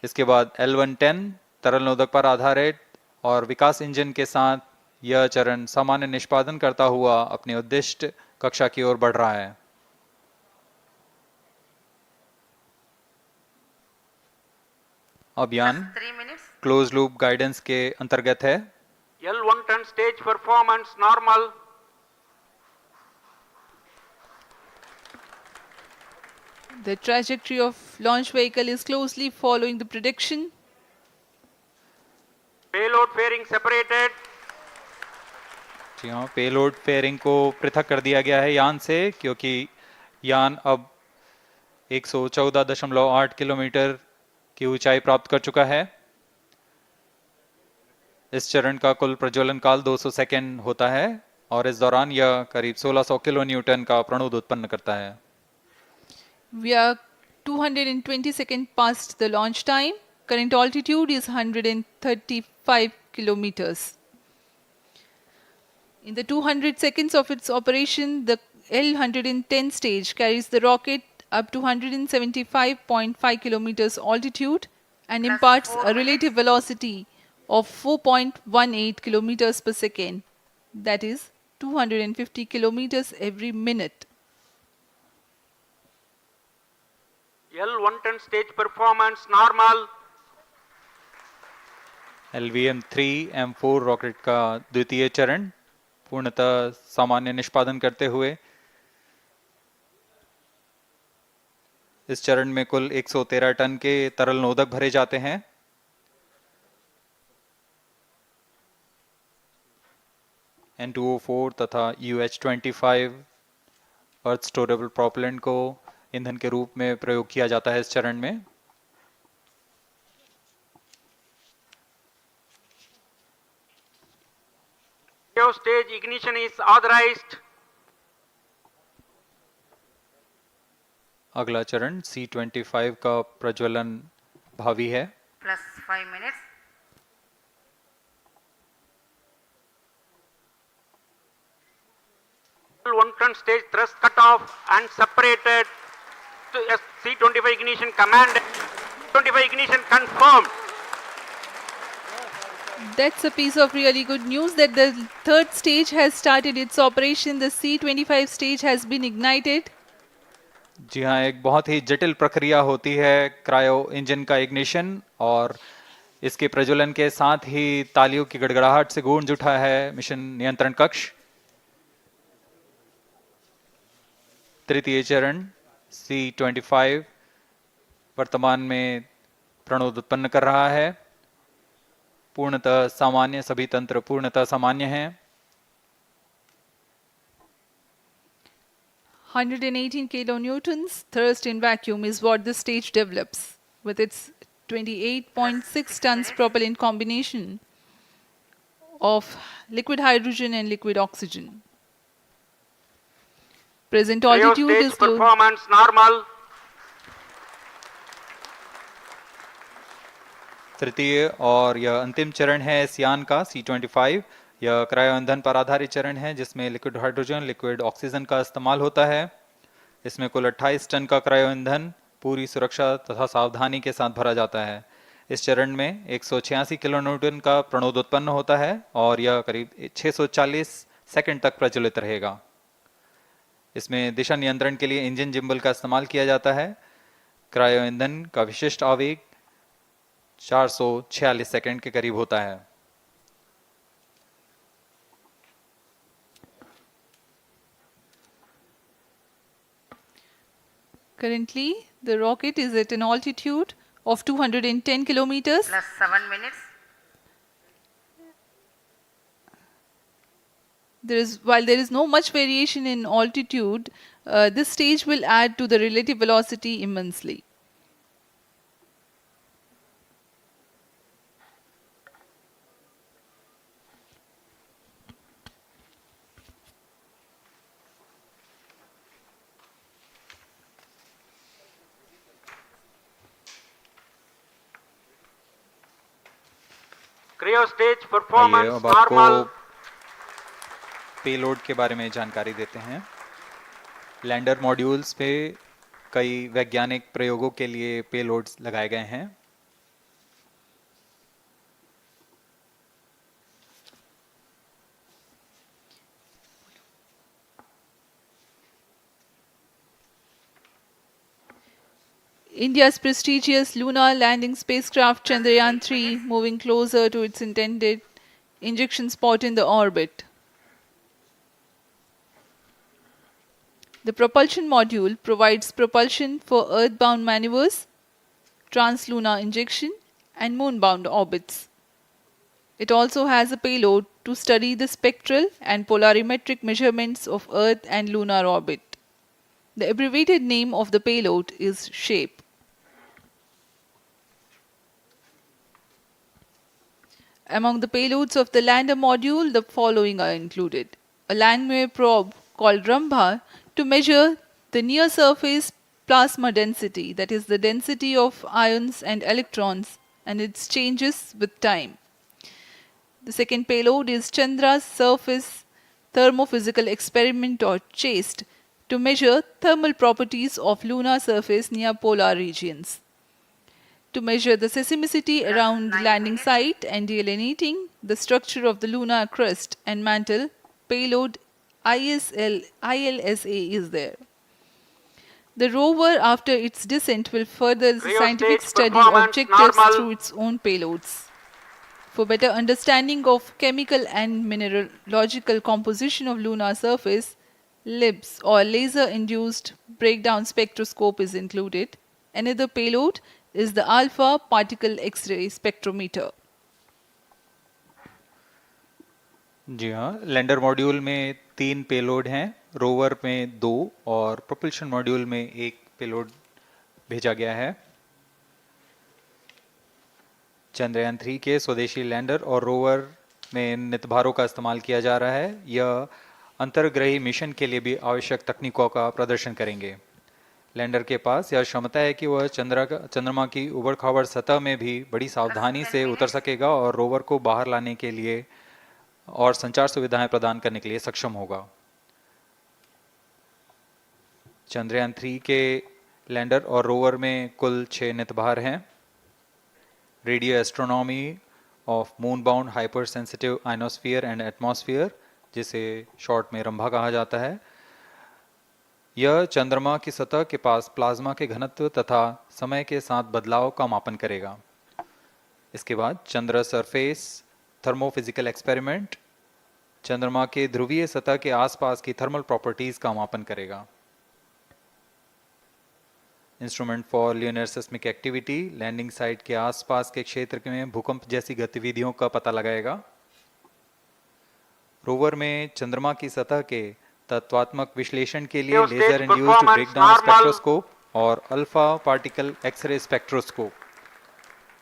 इसके बाद L110 तरल नोदक पर आधारित और विकास इंजन के साथ यह चरण सामान्य निष्पादन करता हुआ अपनी उद्दिष्ट कक्षा की ओर बढ़ रहा है। अभियान क्लोज लूप गाइडेंस के अंतर्गत है। L110 stage performance normal. The trajectory of launch vehicle is closely following the prediction. Payload fairing separated. जी हाँ, पेलोड फेयरिंग को पृथक कर दिया गया है यान से, क्योंकि यान अब 114.8 किलोमीटर की ऊंचाई प्राप्त कर चुका है। इस चरण का कुल प्रज्वलन काल 200 सेकेंड होता है और इस दौरान यह करीब 1600 किलो न्यूटन का प्रणुद उत्पन्न करता है। We are 220 seconds past the launch time. Current altitude is 135 kilometers. In the 200 seconds of its operation, the L110 stage carries the rocket up to 175.5 kilometers altitude and imparts a relative velocity of 4.18 kilometers per second, that is 250 kilometers every minute. L110 stage performance normal. LVM-3M4 rocket का द्वितीय चरण पूर्णतः सामान्य निष्पादन करते हुए इस चरण में कुल 113 टन के तरल नोदक भरे जाते हैं। N2O4 तथा UH25 अर्थ स्टोरेबल प्रोपेलेंट को ईंधन के रूप में प्रयोग किया जाता है इस चरण में। Stage ignition is authorized. अगला चरण C25 का प्रज्वलन भावी है। Plus 5 minutes. L110 stage thrust cut off and separated to C25 ignition command. 25 ignition confirmed. That's a piece of really good news that the third stage has started its operation. The C25 stage has been ignited. जी हाँ, एक बहुत ही जटिल प्रक्रिया होती है cryo engine का ignition और इसके प्रज्वलन के साथ ही तालियों की गड़गड़ाहट से गूंज उठा है मिशन नियंत्रण कक्ष। तृतीय चरण C25 वर्तमान में प्रणोद उत्पन्न कर रहा है। पूर्णतः सामान्य, सभी तंत्र पूर्णतः सामान्य हैं। 118 kilonewtons thrust in vacuum is what this stage develops with its 28.6 tons propellant combination of liquid hydrogen and liquid oxygen. Present altitude is close. Performance normal. तृतीय और यह अंतिम चरण है इस यान का C-25। यह क्रायो ईंधन पर आधारित चरण है जिसमें लिक्विड हाइड्रोजन, लिक्विड ऑक्सीजन का इस्तेमाल होता है। इसमें कुल 28 टन का क्रायो ईंधन पूरी सुरक्षा तथा सावधानी के साथ भरा जाता है। इस चरण में 186 किलोन्यूटन का प्रणोद उत्पन्न होता है और यह करीब 640 सेकंड तक प्रज्वलित रहेगा। इसमें दिशा नियंत्रण के लिए इंजन जिम्बल का इस्तेमाल किया जाता है। क्रायो ईंधन का विशिष्ट आवेग 446 सेकंड के करीब होता है। Currently, the rocket is at an altitude of 210 kilometers. Plus 7 minutes. While there is no much variation in altitude, this stage will add to the relative velocity immensely. Cryo stage आइए performance अब आपको normal. Payload के बारे में जानकारी देते हैं। Lander modules पे कई वैज्ञानिक प्रयोगों के लिए पेलोड्स लगाए गए हैं। India's prestigious lunar landing spacecraft Chandrayaan-3 moving closer to its intended injection spot in the orbit. The propulsion module provides propulsion for earthbound maneuvers, translunar injection, and moonbound orbits. It also has a payload to study the spectral and polarimetric measurements of Earth and lunar orbit. The abbreviated name of the payload is SHAPE. Among the payloads of the lander module, the following are included. A landwehr probe called Rambha to measure the near-surface plasma density, that is the density of ions and electrons, and its changes with time. The second payload is Chandra's Surface Thermophysical Experiment or CHASTE to measure thermal properties of lunar surface near polar regions. To measure the seismicity around the landing site and delineating the structure of the lunar crust and mantle, payload ILSA is there. The rover, after its descent, will further the Cryo scientific stage study performance objectives normal. through its own payloads. For better understanding of chemical and mineralogical composition of lunar surface, LIBS or laser-induced breakdown spectroscope is included. Another payload is the alpha particle X-ray spectrometer. जी हाँ, lander module में 3 payload हैं, rover में 2 और propulsion module में 1 payload भेजा गया है। चंद्रयान 3 के स्वदेशी लैंडर और रोवर में नितभारों का इस्तेमाल किया जा रहा है। यह अंतर्ग्रही मिशन के लिए भी आवश्यक तकनीकों का प्रदर्शन करेंगे। लैंडर के पास यह क्षमता है कि वह चंद्रमा की उबड़-खाबड़ सतह में भी बड़ी सावधानी से उतर सकेगा और रोवर को बाहर लाने के लिए और संचार सुविधाएं प्रदान करने के लिए सक्षम होगा। चंद्रयान 3 के लैंडर और रोवर में कुल 6 नितभार हैं। Radio astronomy of moon bound hyper sensitive ionosphere and atmosphere, जिसे शॉर्ट में रंभा कहा जाता है, यह चंद्रमा की सतह के पास प्लाज्मा के घनत्व तथा समय के साथ बदलाव का मापन करेगा। इसके बाद चंद्र सरफेस थर्मोफिजिकल एक्सपेरिमेंट चंद्रमा के ध्रुवीय सतह के आसपास की थर्मल प्रॉपर्टीज का मापन करेगा। Instrument for lunar seismic activity landing site के आसपास के क्षेत्र में भूकंप जैसी गतिविधियों का पता लगाएगा। रोवर में चंद्रमा की सतह के तत्वात्मक विश्लेषण के लिए लेजर इंड्यूस्ड ब्रेकडाउन स्पेक्ट्रोस्कोप और अल्फा पार्टिकल एक्सरे स्पेक्ट्रोस्कोप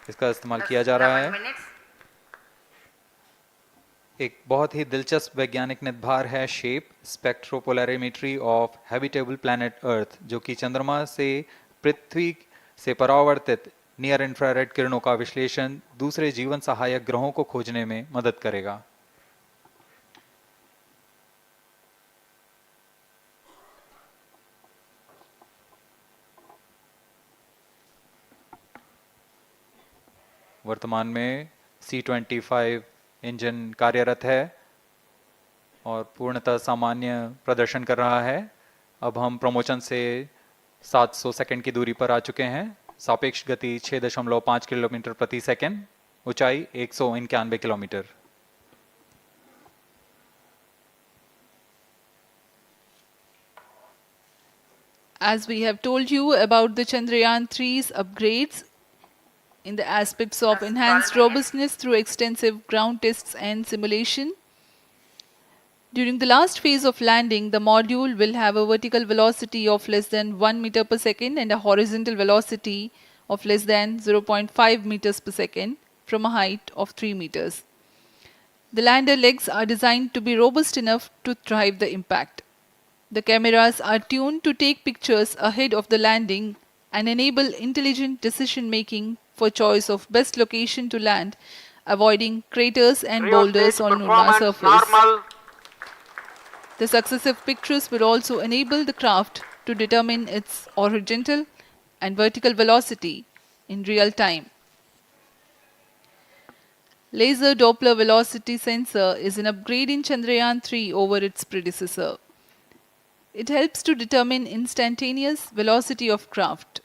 इसका इस्तेमाल किया जा रहा है। एक बहुत ही दिलचस्प वैज्ञानिक नितभार है shape स्पेक्ट्रोपोलैरिमेट्री of habitable planet earth, जो कि चंद्रमा से पृथ्वी से परावर्तित नियर इंफ्रारेड किरणों का विश्लेषण दूसरे जीवन सहायक ग्रहों को खोजने में मदद करेगा। वर्तमान में C-25 इंजन कार्यरत है और पूर्णतः सामान्य प्रदर्शन कर रहा है। अब हम प्रमोशन से 700 सेकंड की दूरी पर आ चुके हैं। सापेक्ष गति 6.5 किलोमीटर प्रति सेकंड, ऊंचाई 191 kilometre. As we have told you about the Chandrayaan 3's upgrades in the aspects of enhanced robustness through extensive ground tests and simulation, during the last phase of landing, the module will have a vertical velocity of less than 1 meter per second and a horizontal velocity of less than 0.5 meters per second from a height of 3 meters. The lander legs are designed to be robust enough to drive the impact. The cameras are tuned to take pictures ahead of the landing and enable intelligent decision making for choice of best location to land, avoiding craters and boulders on lunar surface. Normal. The successive pictures will also enable the craft to determine its horizontal and vertical velocity in real time. Laser Doppler velocity sensor is an upgrade in Chandrayaan 3 over its predecessor. It helps to determine instantaneous velocity of craft.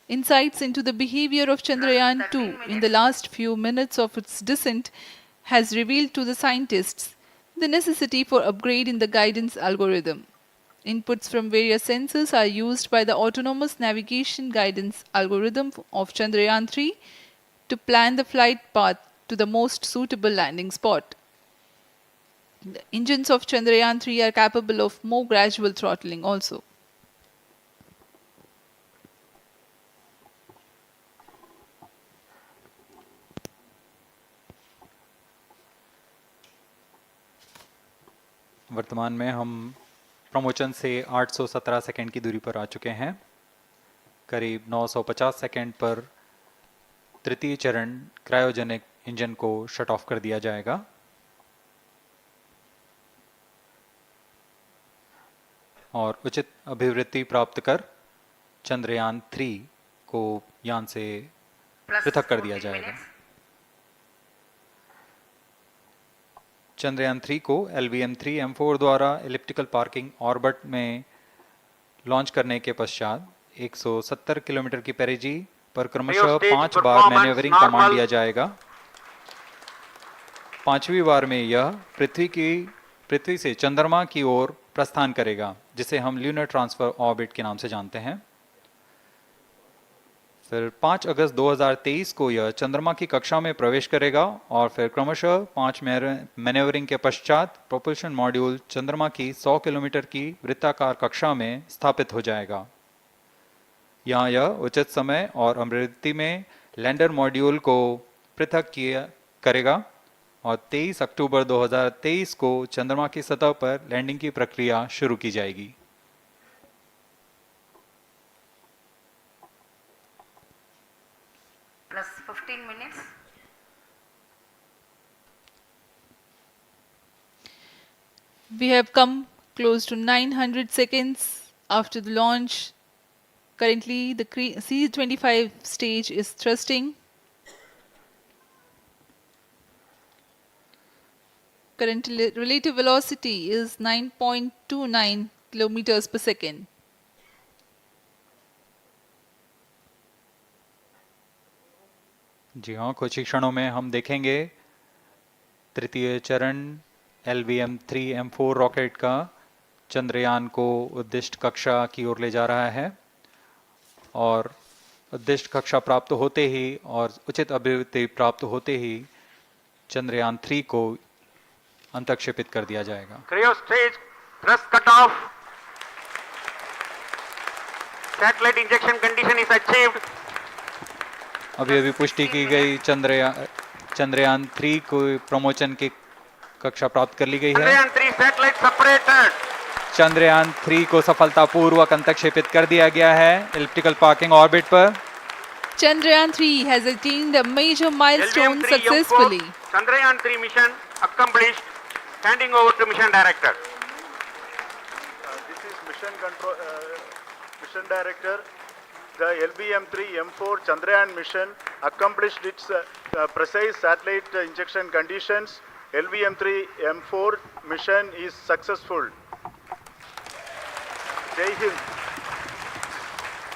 Insights into the behavior of Chandrayaan 2 in the last few minutes of its descent has revealed to the scientists the necessity for upgrade in the guidance algorithm. Inputs from various sensors are used by the autonomous navigation guidance algorithm of Chandrayaan 3 to plan the flight path to the most suitable landing spot. The engines of Chandrayaan 3 are capable of more gradual throttling also. वर्तमान में हम promotion से 817 second की दूरी पर आ चुके हैं। करीब 950 सेकंड पर तृतीय चरण क्रायोजेनिक इंजन को शट ऑफ कर दिया जाएगा और उचित अभिवृद्धि प्राप्त कर चंद्रयान 3 को यान से पृथक कर दिया जाएगा। चंद्रयान 3 को LVM-3M4 द्वारा एलिप्टिकल पार्किंग ऑर्बिट में लॉन्च करने के पश्चात 170 किलोमीटर की पेरिजी पर क्रमशः 5 बार मैन्यूवरिंग कमांड दिया जाएगा। 5वीं बार में यह पृथ्वी से चंद्रमा की ओर प्रस्थान करेगा, जिसे हम ल्यूनर ट्रांसफर ऑर्बिट के नाम से जानते हैं। फिर 5 अगस्त 2023 को यह चंद्रमा की कक्षा में प्रवेश करेगा और फिर क्रमशः 5 मैन्यूवरिंग के पश्चात प्रोपल्शन मॉड्यूल चंद्रमा की 100 किलोमीटर की वृत्ताकार कक्षा में स्थापित हो जाएगा। यहाँ यह उचित समय और अभिवृद्धि में लैंडर मॉड्यूल को पृथक करेगा और 23 अक्टूबर 2023 को चंद्रमा की सतह पर लैंडिंग की प्रक्रिया शुरू की जाएगी। Plus 15 minutes. We have come close to 900 seconds after the launch. Currently, the C-25 stage is thrusting. Current relative velocity is 9.29 kilometers per second. जी हाँ, कुछ ही क्षणों में हम देखेंगे तृतीय चरण LVM-3M4 रॉकेट का चंद्रयान को उद्दिष्ट कक्षा की ओर ले जा रहा है और उद्दिष्ट कक्षा प्राप्त होते ही और उचित अभिवृद्धि प्राप्त होते ही चंद्रयान 3 को अंतक्षेपित कर दिया जाएगा। Cryo stage thrust cutoff. Satellite injection condition is achieved. अभी पुष्टि की गई चंद्रयान 3 को प्रमोशन की कक्षा प्राप्त कर ली गई है। Chandrayaan 3 satellite separated. चंद्रयान 3 को सफलतापूर्वक अंतक्षेपित कर दिया गया है एलिप्टिकल पार्किंग ऑर्बिट पर। Chandrayaan 3 has attained a major milestone LVM-3 successfully. M4 Chandrayaan 3 mission accomplished. Handing over to Mission Director. This is Mission Director. The LVM-3 M4 Chandrayaan mission accomplished its precise satellite injection conditions. LVM-3 M4 mission is successful. Jai Hind.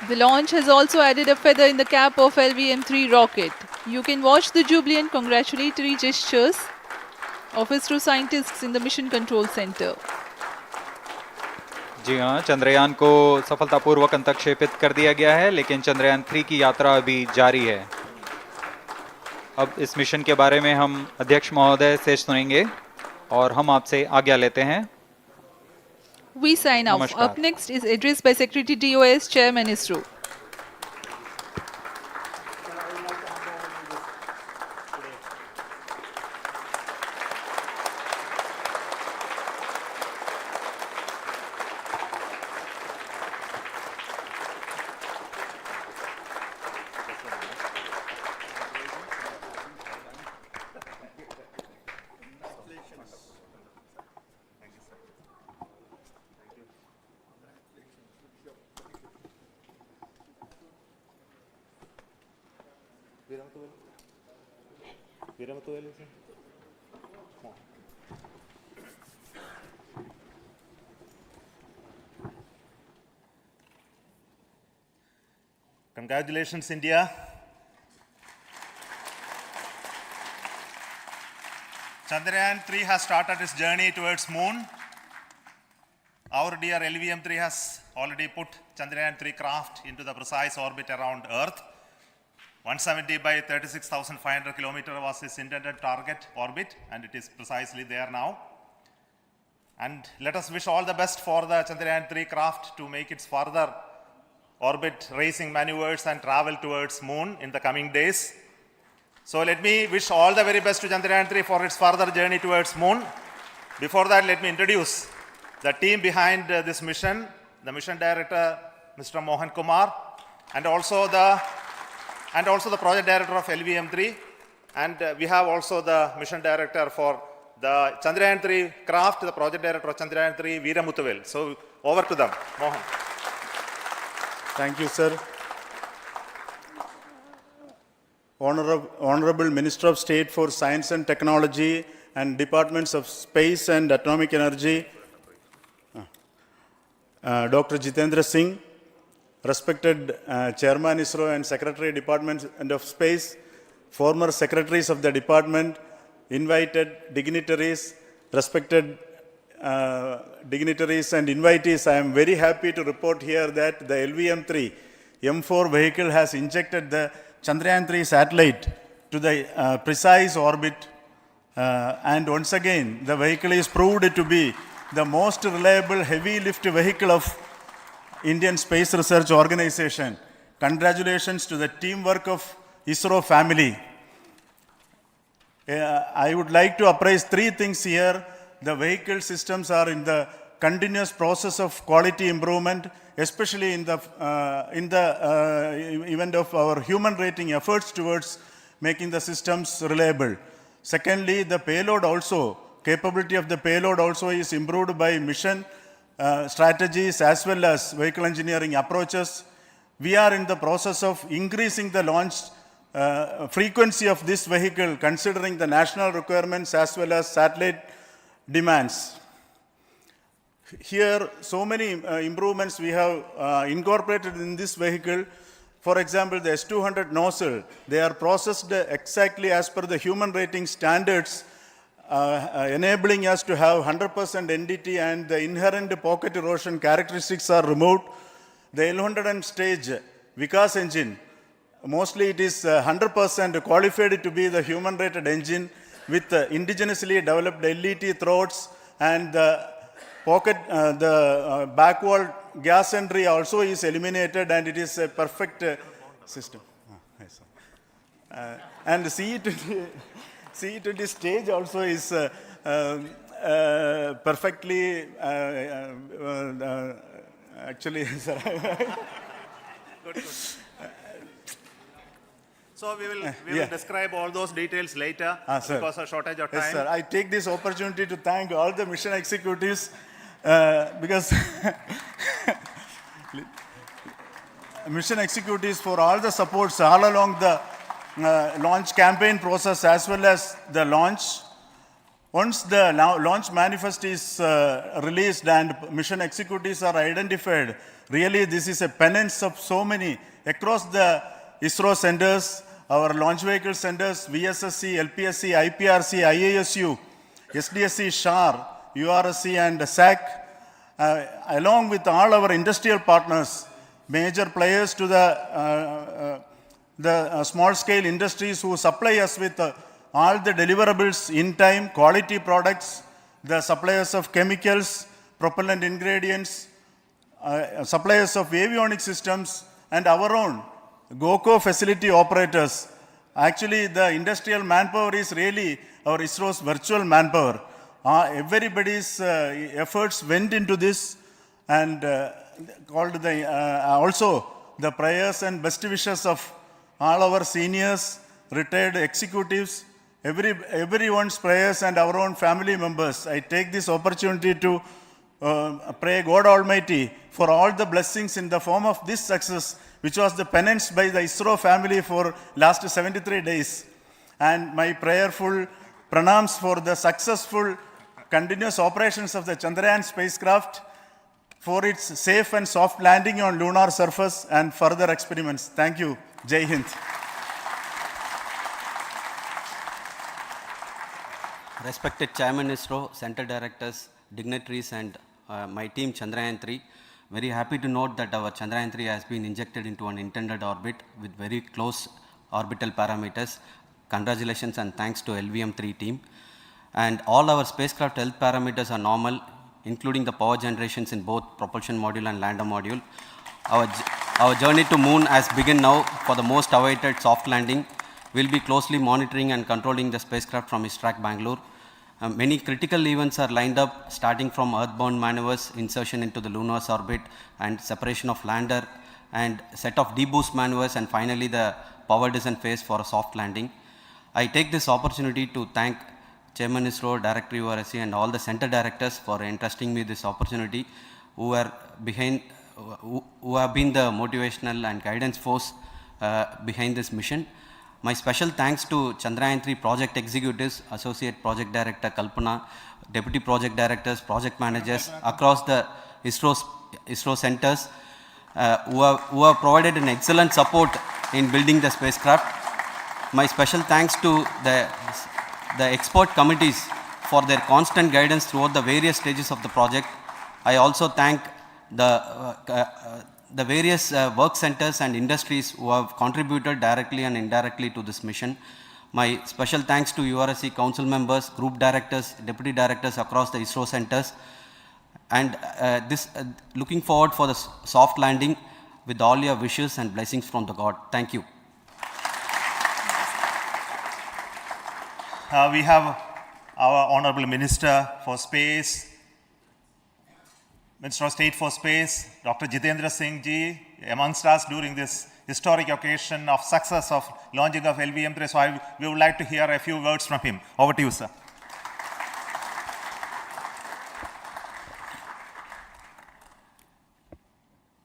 The launch has also added a feather in the cap of LVM-3 rocket. You can watch the jubilant congratulatory gestures of ISRO scientists in the Mission Control Center. जी हाँ, चंद्रयान को सफलतापूर्वक अंतक्षेपित कर दिया गया है, लेकिन चंद्रयान 3 की यात्रा अभी जारी है। अब इस मिशन के बारे में हम अध्यक्ष महोदय से सुनेंगे और हम आपसे आज्ञा लेते हैं। We sign off. नमस्कार। Up next is address by Secretary DOS, Chairman ISRO. Congratulations, India. Chandrayaan 3 has started its journey towards moon. Our dear LVM-3 has already put Chandrayaan 3 craft into the precise orbit around Earth. 170 by 36,500 kilometers was its intended target orbit, and it is precisely there now. And let us wish all the best for the Chandrayaan 3 craft to make its further orbit racing maneuvers and travel towards moon in the coming days. So let me wish all the very best to Chandrayaan 3 for its further journey towards moon. Before that, let me introduce the team behind this mission, the mission director, Mr. Mohan Kumar, and also the project director of LVM-3, and we have also the mission director for the Chandrayaan 3 craft, the project director of Chandrayaan 3, Veera Muthuvel. So over to them, Mohan. Thank you, sir. Honorable Minister of State for Science and Technology and Departments of Space and Atomic Energy, Dr. Jitendra Singh, respected Chairman ISRO and Secretary Department of Space, former secretaries of the department, invited dignitaries, respected dignitaries and invitees, I am very happy to report here that the LVM-3 M4 vehicle has injected the Chandrayaan 3 satellite to the precise orbit, and once again the vehicle is proved to be the most reliable heavy lift vehicle of Indian Space Research Organization. Congratulations to the teamwork of ISRO family. I would like to appraise three things here. The vehicle systems are in the continuous process of quality improvement, especially in the event of our human rating efforts towards making the systems reliable. Secondly, the payload also, capability of the payload also is improved by mission strategies as well as vehicle engineering approaches. We are in the process of increasing the launch frequency of this vehicle considering the national requirements as well as satellite demands. Here, so many improvements we have incorporated in this vehicle. For example, the S200 nozzle, they are processed exactly as per the human rating standards, enabling us to have 100% NDT, and the inherent pocket erosion characteristics are removed. The L100 stage Vikas engine, mostly it is 100% qualified to be the human rated engine with indigenously developed LET throats, and the pocket, the backwall gas entry also is eliminated, and it is a perfect system. And the CE20 stage also is perfectly, actually, sir. So we will describe all those details later Sir. because of shortage of time. Yes, sir. I take this opportunity to thank all the mission executives because mission executives for all the supports all along the launch campaign process as well as the launch. Once the launch manifest is released and mission executives are identified, really this is a penance of so many across the ISRO centers, our launch vehicle centers, VSSC, LPSC, IPRC, IASU, SDSC, SHAR, URSC and SAC, along with all our industrial partners, major players to the small-scale industries who supply us with all the deliverables in time, quality products, the suppliers of chemicals, propellant ingredients, suppliers of avionics systems, and our own GOCO facility operators. Actually, the industrial manpower is really our ISRO's virtual manpower. Everybody's efforts went into this and also the prayers and best wishes of all our seniors, retired executives, everyone's prayers and our own family members. I take this opportunity to pray God Almighty for all the blessings in the form of this success, which was the penance by the ISRO family for last 73 days. And my prayerful pranams for the successful continuous operations of the Chandrayaan spacecraft, for its safe and soft landing on lunar surface and further experiments. Thank you. Jai Hind. Respected Chairman ISRO, Center Directors, dignitaries and my team Chandrayaan 3, very happy to note that our Chandrayaan 3 has been injected into an intended orbit with very close orbital parameters. Congratulations and thanks to LVM-3 team. And all our spacecraft health parameters are normal, including the power generations in both propulsion module and lander module. Our journey to moon has begun now for the most awaited soft landing. We'll be closely monitoring and controlling the spacecraft from ISTRAC Bangalore. Many critical events are lined up, starting from earthbound maneuvers, insertion into the lunar orbit, and separation of lander, and set of deboost maneuvers, and finally the power descent phase for a soft landing. I take this opportunity to thank Chairman ISRO, Director URSC, and all the center directors for entrusting me this opportunity, who have been the motivational and guidance force behind this mission. My special thanks to Chandrayaan 3 project executives, Associate Project Director Kalpana, Deputy Project Directors, Project Managers across the ISRO centers who have provided an excellent support in building the spacecraft. My special thanks to the expert committees for their constant guidance throughout the various stages of the project. I also thank the various work centers and industries who have contributed directly and indirectly to this mission. My special thanks to URSC council members, group directors, deputy directors across the ISRO centers, and looking forward for the soft landing with all your wishes and blessings from the God. Thank you. We have our Honorable Minister for Space, Minister of State for Space, Dr. Jitendra Singh ji, amongst us during this historic occasion of success of launching of LVM-3. So we would like to hear a few words from him. Over to you, sir.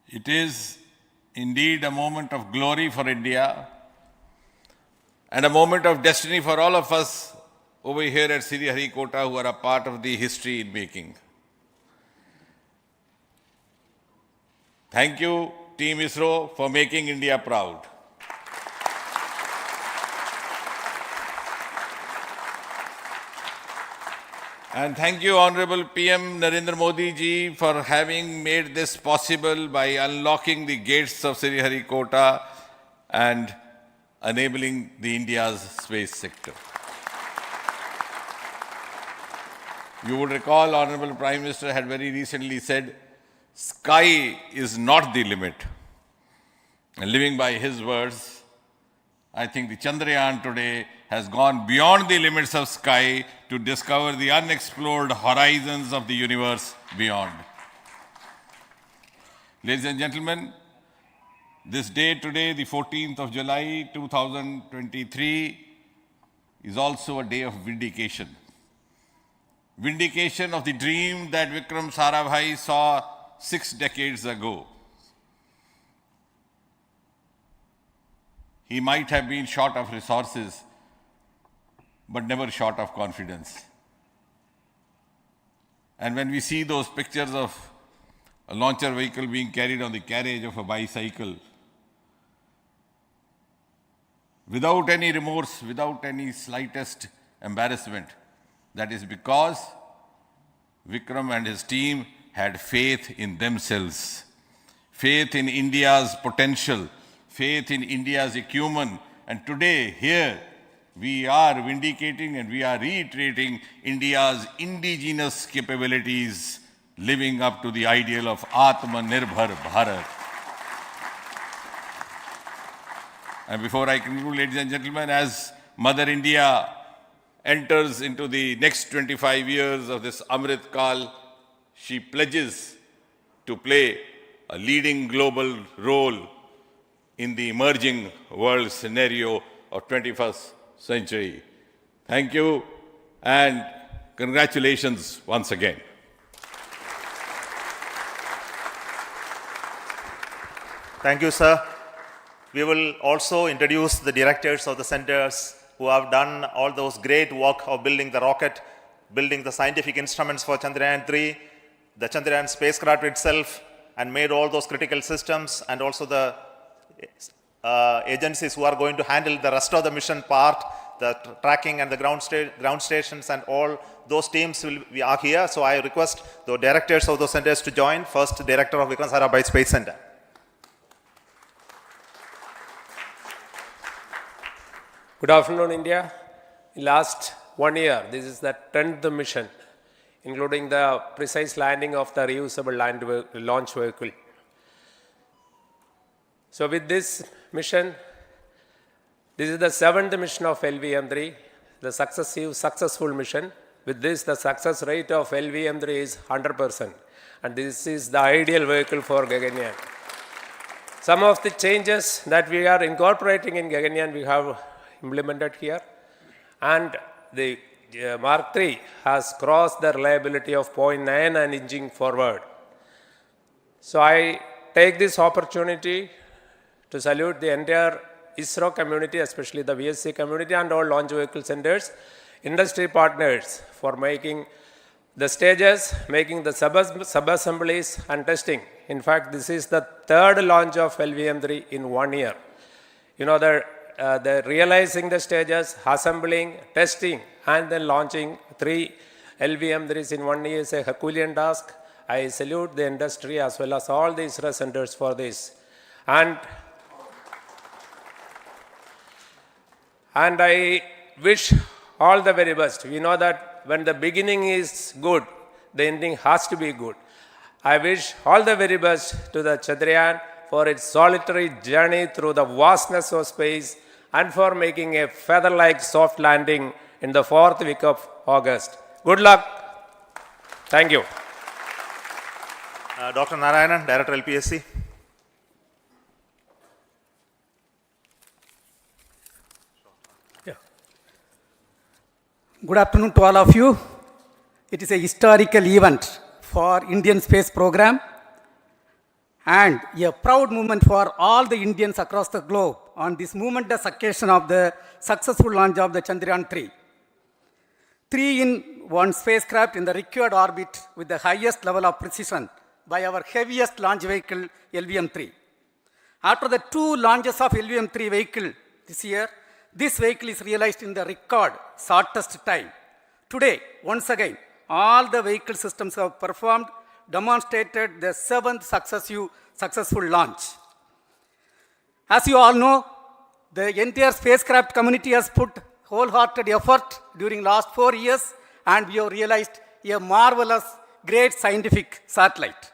It is indeed a moment of glory for India and a moment of destiny for all of us over here at Sriharikota who are a part of the history in making. Thank you, Team ISRO, for making India proud. And thank you, Honorable PM Narendra Modi ji, for having made this possible by unlocking the gates of Sriharikota and enabling the India's space sector. You would recall, Honorable Prime Minister had very recently said, sky is not the limit. And living by his words, I think the Chandrayaan today has gone beyond the limits of sky to discover the unexplored horizons of the universe beyond. Ladies and gentlemen, This day today, the 14th of July 2023, is also a day of vindication. Vindication of the dream that Vikram Sarabhai saw 6 decades ago. He might have been short of resources, but never short of confidence. And when we see those pictures of a launcher vehicle being carried on the carriage of a bicycle, without any remorse, without any slightest embarrassment, that is because Vikram and his team had faith in themselves, faith in India's potential, faith in India's acumen. And today, here, we are vindicating and we are reiterating India's indigenous capabilities, living up to the ideal of Atmanirbhar Bharat. And before I conclude, ladies and gentlemen, as Mother India enters into the next 25 years of this Amrit Kal, she pledges to play a leading global role in the emerging world scenario of 21st century. Thank you and congratulations once again. Thank you, sir. We will also introduce the directors of the centers who have done all those great work of building the rocket, building the scientific instruments for Chandrayaan-3, the Chandrayaan spacecraft itself, and made all those critical systems, and also the agencies who are going to handle the rest of the mission part, the tracking and the ground stations, and all those teams are here. So I request the directors of those centers to join. First, Director of Vikram Sarabhai Space Center. Good afternoon, India. In last 1 year, this is the 10th mission, including the precise landing of the reusable launch vehicle. So with this mission, this is the 7th mission of LVM-3, the successful mission. With this, the success rate of LVM-3 is 100%. And this is the ideal vehicle for Gaganyaan. Some of the changes that we are incorporating in Gaganyaan, we have implemented here, and the Mark III has crossed the reliability of 0.9 and inching forward. So I take this opportunity to salute the entire ISRO community, especially the VSC community and all launch vehicle centers, industry partners for making the stages, making the sub-assemblies and testing. In fact, this is the 3rd launch of LVM-3 in 1 year. You know, the realizing the stages, assembling, testing, and then launching 3 LVM-3s in 1 year is a Herculean task. I salute the industry as well as all the ISRO centers for this. And I wish all the very best. We know that when the beginning is good, the ending has to be good. I wish all the very best to the Chandrayaan for its solitary journey through the vastness of space and for making a feather-like soft landing in the 4th week of August. Good luck. Thank you. Dr. Narayanan, Director LPSC. Good afternoon to all of you. It is a historical event for Indian space program and a proud moment for all the Indians across the globe on this momentous occasion of the successful launch of the Chandrayaan-3. 3-in-1 spacecraft in the required orbit with the highest level of precision by our heaviest launch vehicle, LVM-3. After the 2 launches of LVM-3 vehicle this year, this vehicle is realized in the record shortest time. Today, once again, all the vehicle systems have performed, demonstrated the 7th successful launch. As you all know, the entire spacecraft community has put wholehearted effort during last 4 years, and we have realized a marvelous, great scientific satellite.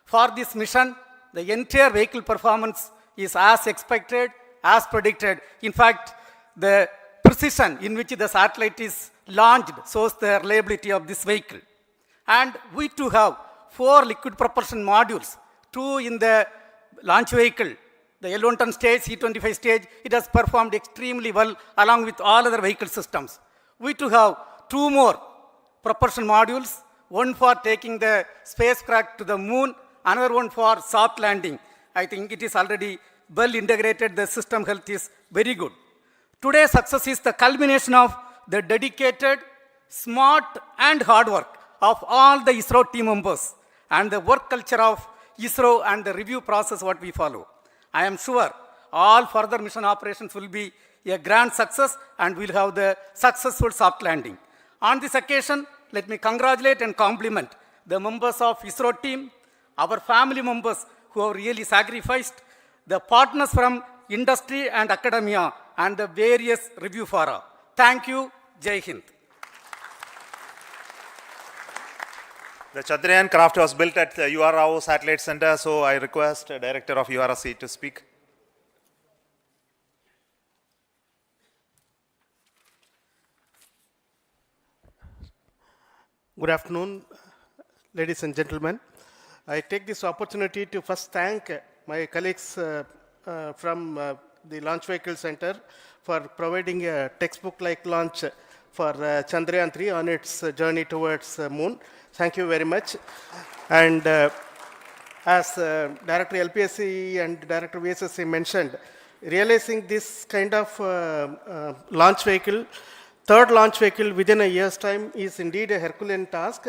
For this mission, the entire vehicle performance is as expected, as predicted. In fact, the precision in which the satellite is launched shows the reliability of this vehicle. And we too have 4 liquid propulsion modules, 2 in the launch vehicle The L110 stage, C25 stage, it has performed extremely well along with all other vehicle systems. We too have two more propulsion modules, one for taking the spacecraft to the moon, another one for soft landing. I think it is already well integrated, the system health is very good. Today's success is the culmination of the dedicated, smart and hard work of all the ISRO team members and the work culture of ISRO and the review process what we follow. I am sure all further mission operations will be a grand success and we'll have the successful soft landing. On this occasion, let me congratulate and compliment the members of ISRO team, our family members who have really sacrificed, the partners from industry and academia, and the various review fora. Thank you. Jai Hind. The Chandrayaan craft was built at the UR Rao Satellite Center, so I request the Director of URC to speak. Good afternoon, ladies and gentlemen. I take this opportunity to first thank my colleagues from the Launch Vehicle Center for providing a textbook-like launch for Chandrayaan 3 on its journey towards moon. Thank you very much. And as Director LPSC and Director VSSC mentioned, realizing this kind of launch vehicle, third launch vehicle within a year's time is indeed a Herculean task.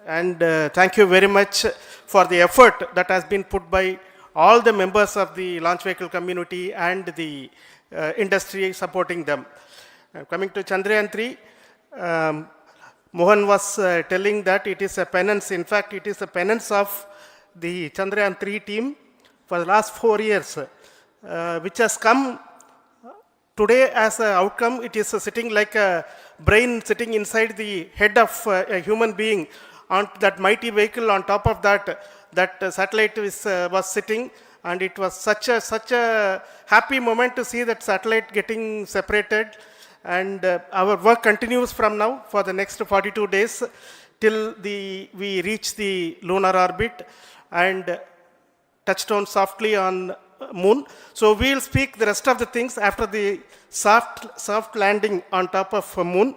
And thank you very much for the effort that has been put by all the members of the launch vehicle community and the industry supporting them. Coming to Chandrayaan 3, Mohan was telling that it is a penance. In fact, it is a penance of the Chandrayaan 3 team for the last 4 years, which has come today as an outcome. It is sitting like a brain sitting inside the head of a human being on that mighty vehicle. On top of that, that satellite was sitting, and it was such a happy moment to see that satellite getting separated. And our work continues from now for the next 42 days till we reach the lunar orbit and touchdown softly on moon. So we will speak the rest of the things after the soft landing on top of moon.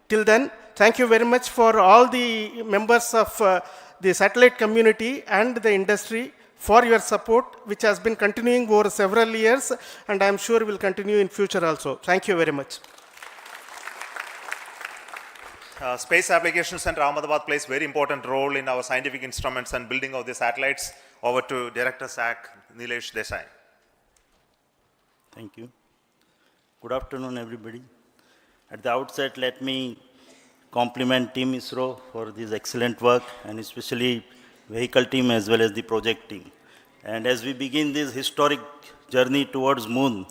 Till then, thank you very much for all the members of the satellite community and the industry for your support, which has been continuing over several years, and I am sure will continue in future also. Thank you very much. Space Application Center Ahmedabad plays very important role in our scientific instruments and building of the satellites. Over to Director SAC, Nilesh Desai. Thank you. Good afternoon, everybody. At the outset, let me compliment Team ISRO for this excellent work, and especially vehicle team as well as the project team. And as we begin this historic journey towards moon,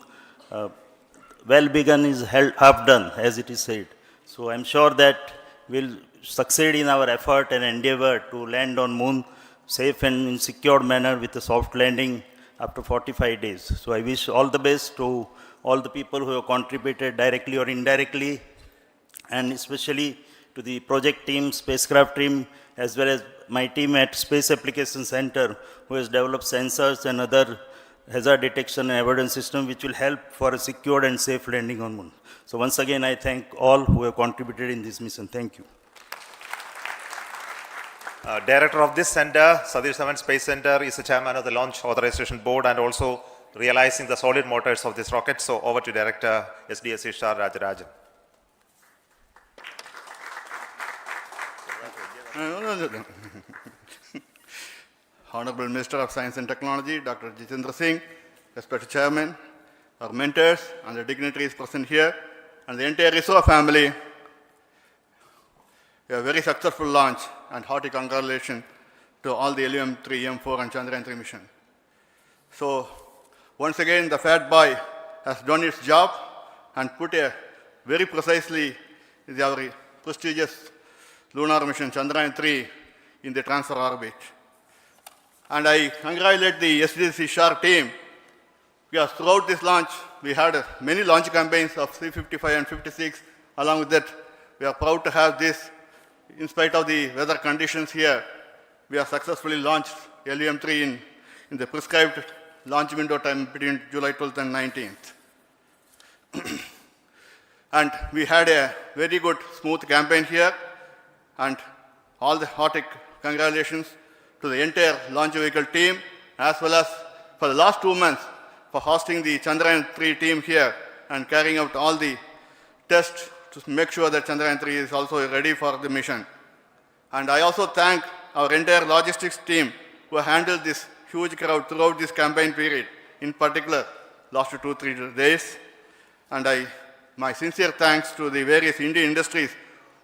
well begun is half done, as it is said. So I'm sure that we'll succeed in our effort and endeavor to land on moon safe and in secured manner with a soft landing after 45 days. So I wish all the best to all the people who have contributed directly or indirectly, and especially to the project team, spacecraft team, as well as my team at Space Application Center, who has developed sensors and other hazard detection and avoidance system which will help for a secured and safe landing on moon. So once again, I thank all who have contributed in this mission. Thank you. Director of this center, Satish Dhawan Space Center, is the chairman of the Launch Authorization Board and also realizing the solid motors of this rocket. So over to Director SDSC Shah Rajarajan. Honorable Minister of Science and Technology, Dr. Jitendra Singh, respected Chairman, our mentors and the dignitaries present here, and the entire ISRO family, a very successful launch, and hearty congratulations to all the LVM-3, M4 and Chandrayaan 3 mission. So once again, the fat boy has done its job and put a very precisely our prestigious lunar mission Chandrayaan 3 in the transfer orbit. And I congratulate the SDSC SHAR team, because throughout this launch, we had many launch campaigns of 355 and 56. Along with that, we are proud to have this. In spite of the weather conditions here, we have successfully launched LVM-3 in the prescribed launch window time between July 12th and 19th. And we had a very good, smooth campaign here, and all the hearty congratulations to the entire launch vehicle team, as well as for the last 2 months for hosting the Chandrayaan-3 team here and carrying out all the tests to make sure that Chandrayaan-3 is also ready for the mission. And I also thank our entire logistics team who handled this huge crowd throughout this campaign period, in particular last 2-3 days. And my sincere thanks to the various Indian industries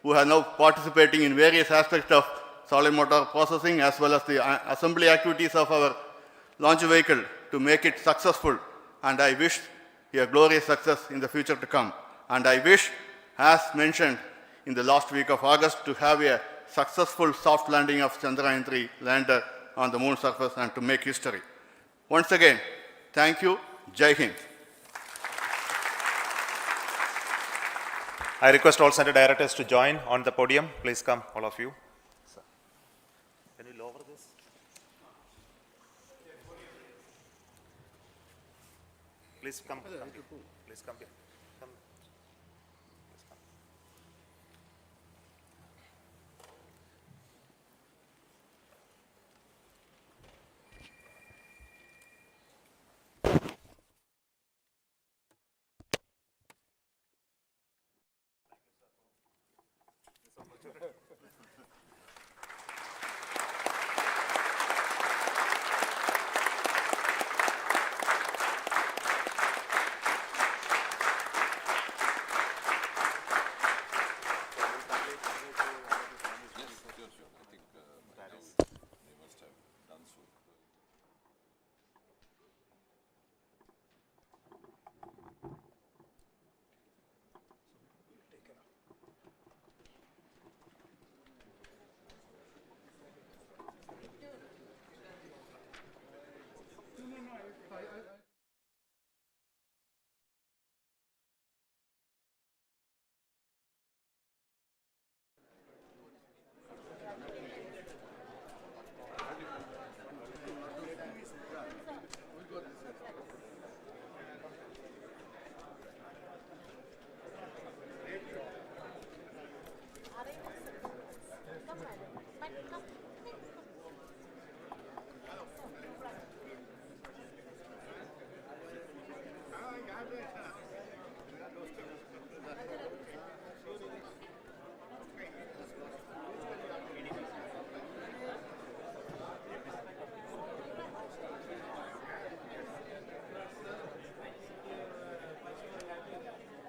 who are now participating in various aspects of solid motor processing as well as the assembly activities of our launch vehicle to make it successful. And I wish a glorious success in the future to come. And I wish, as mentioned in the last week of August, to have a successful soft landing of Chandrayaan-3 lander on the moon surface and to make history. Once again, thank you. Jai Hind. I request all center directors to join on the podium. Please come, all of you. Can you lower this? Please come. Please come here.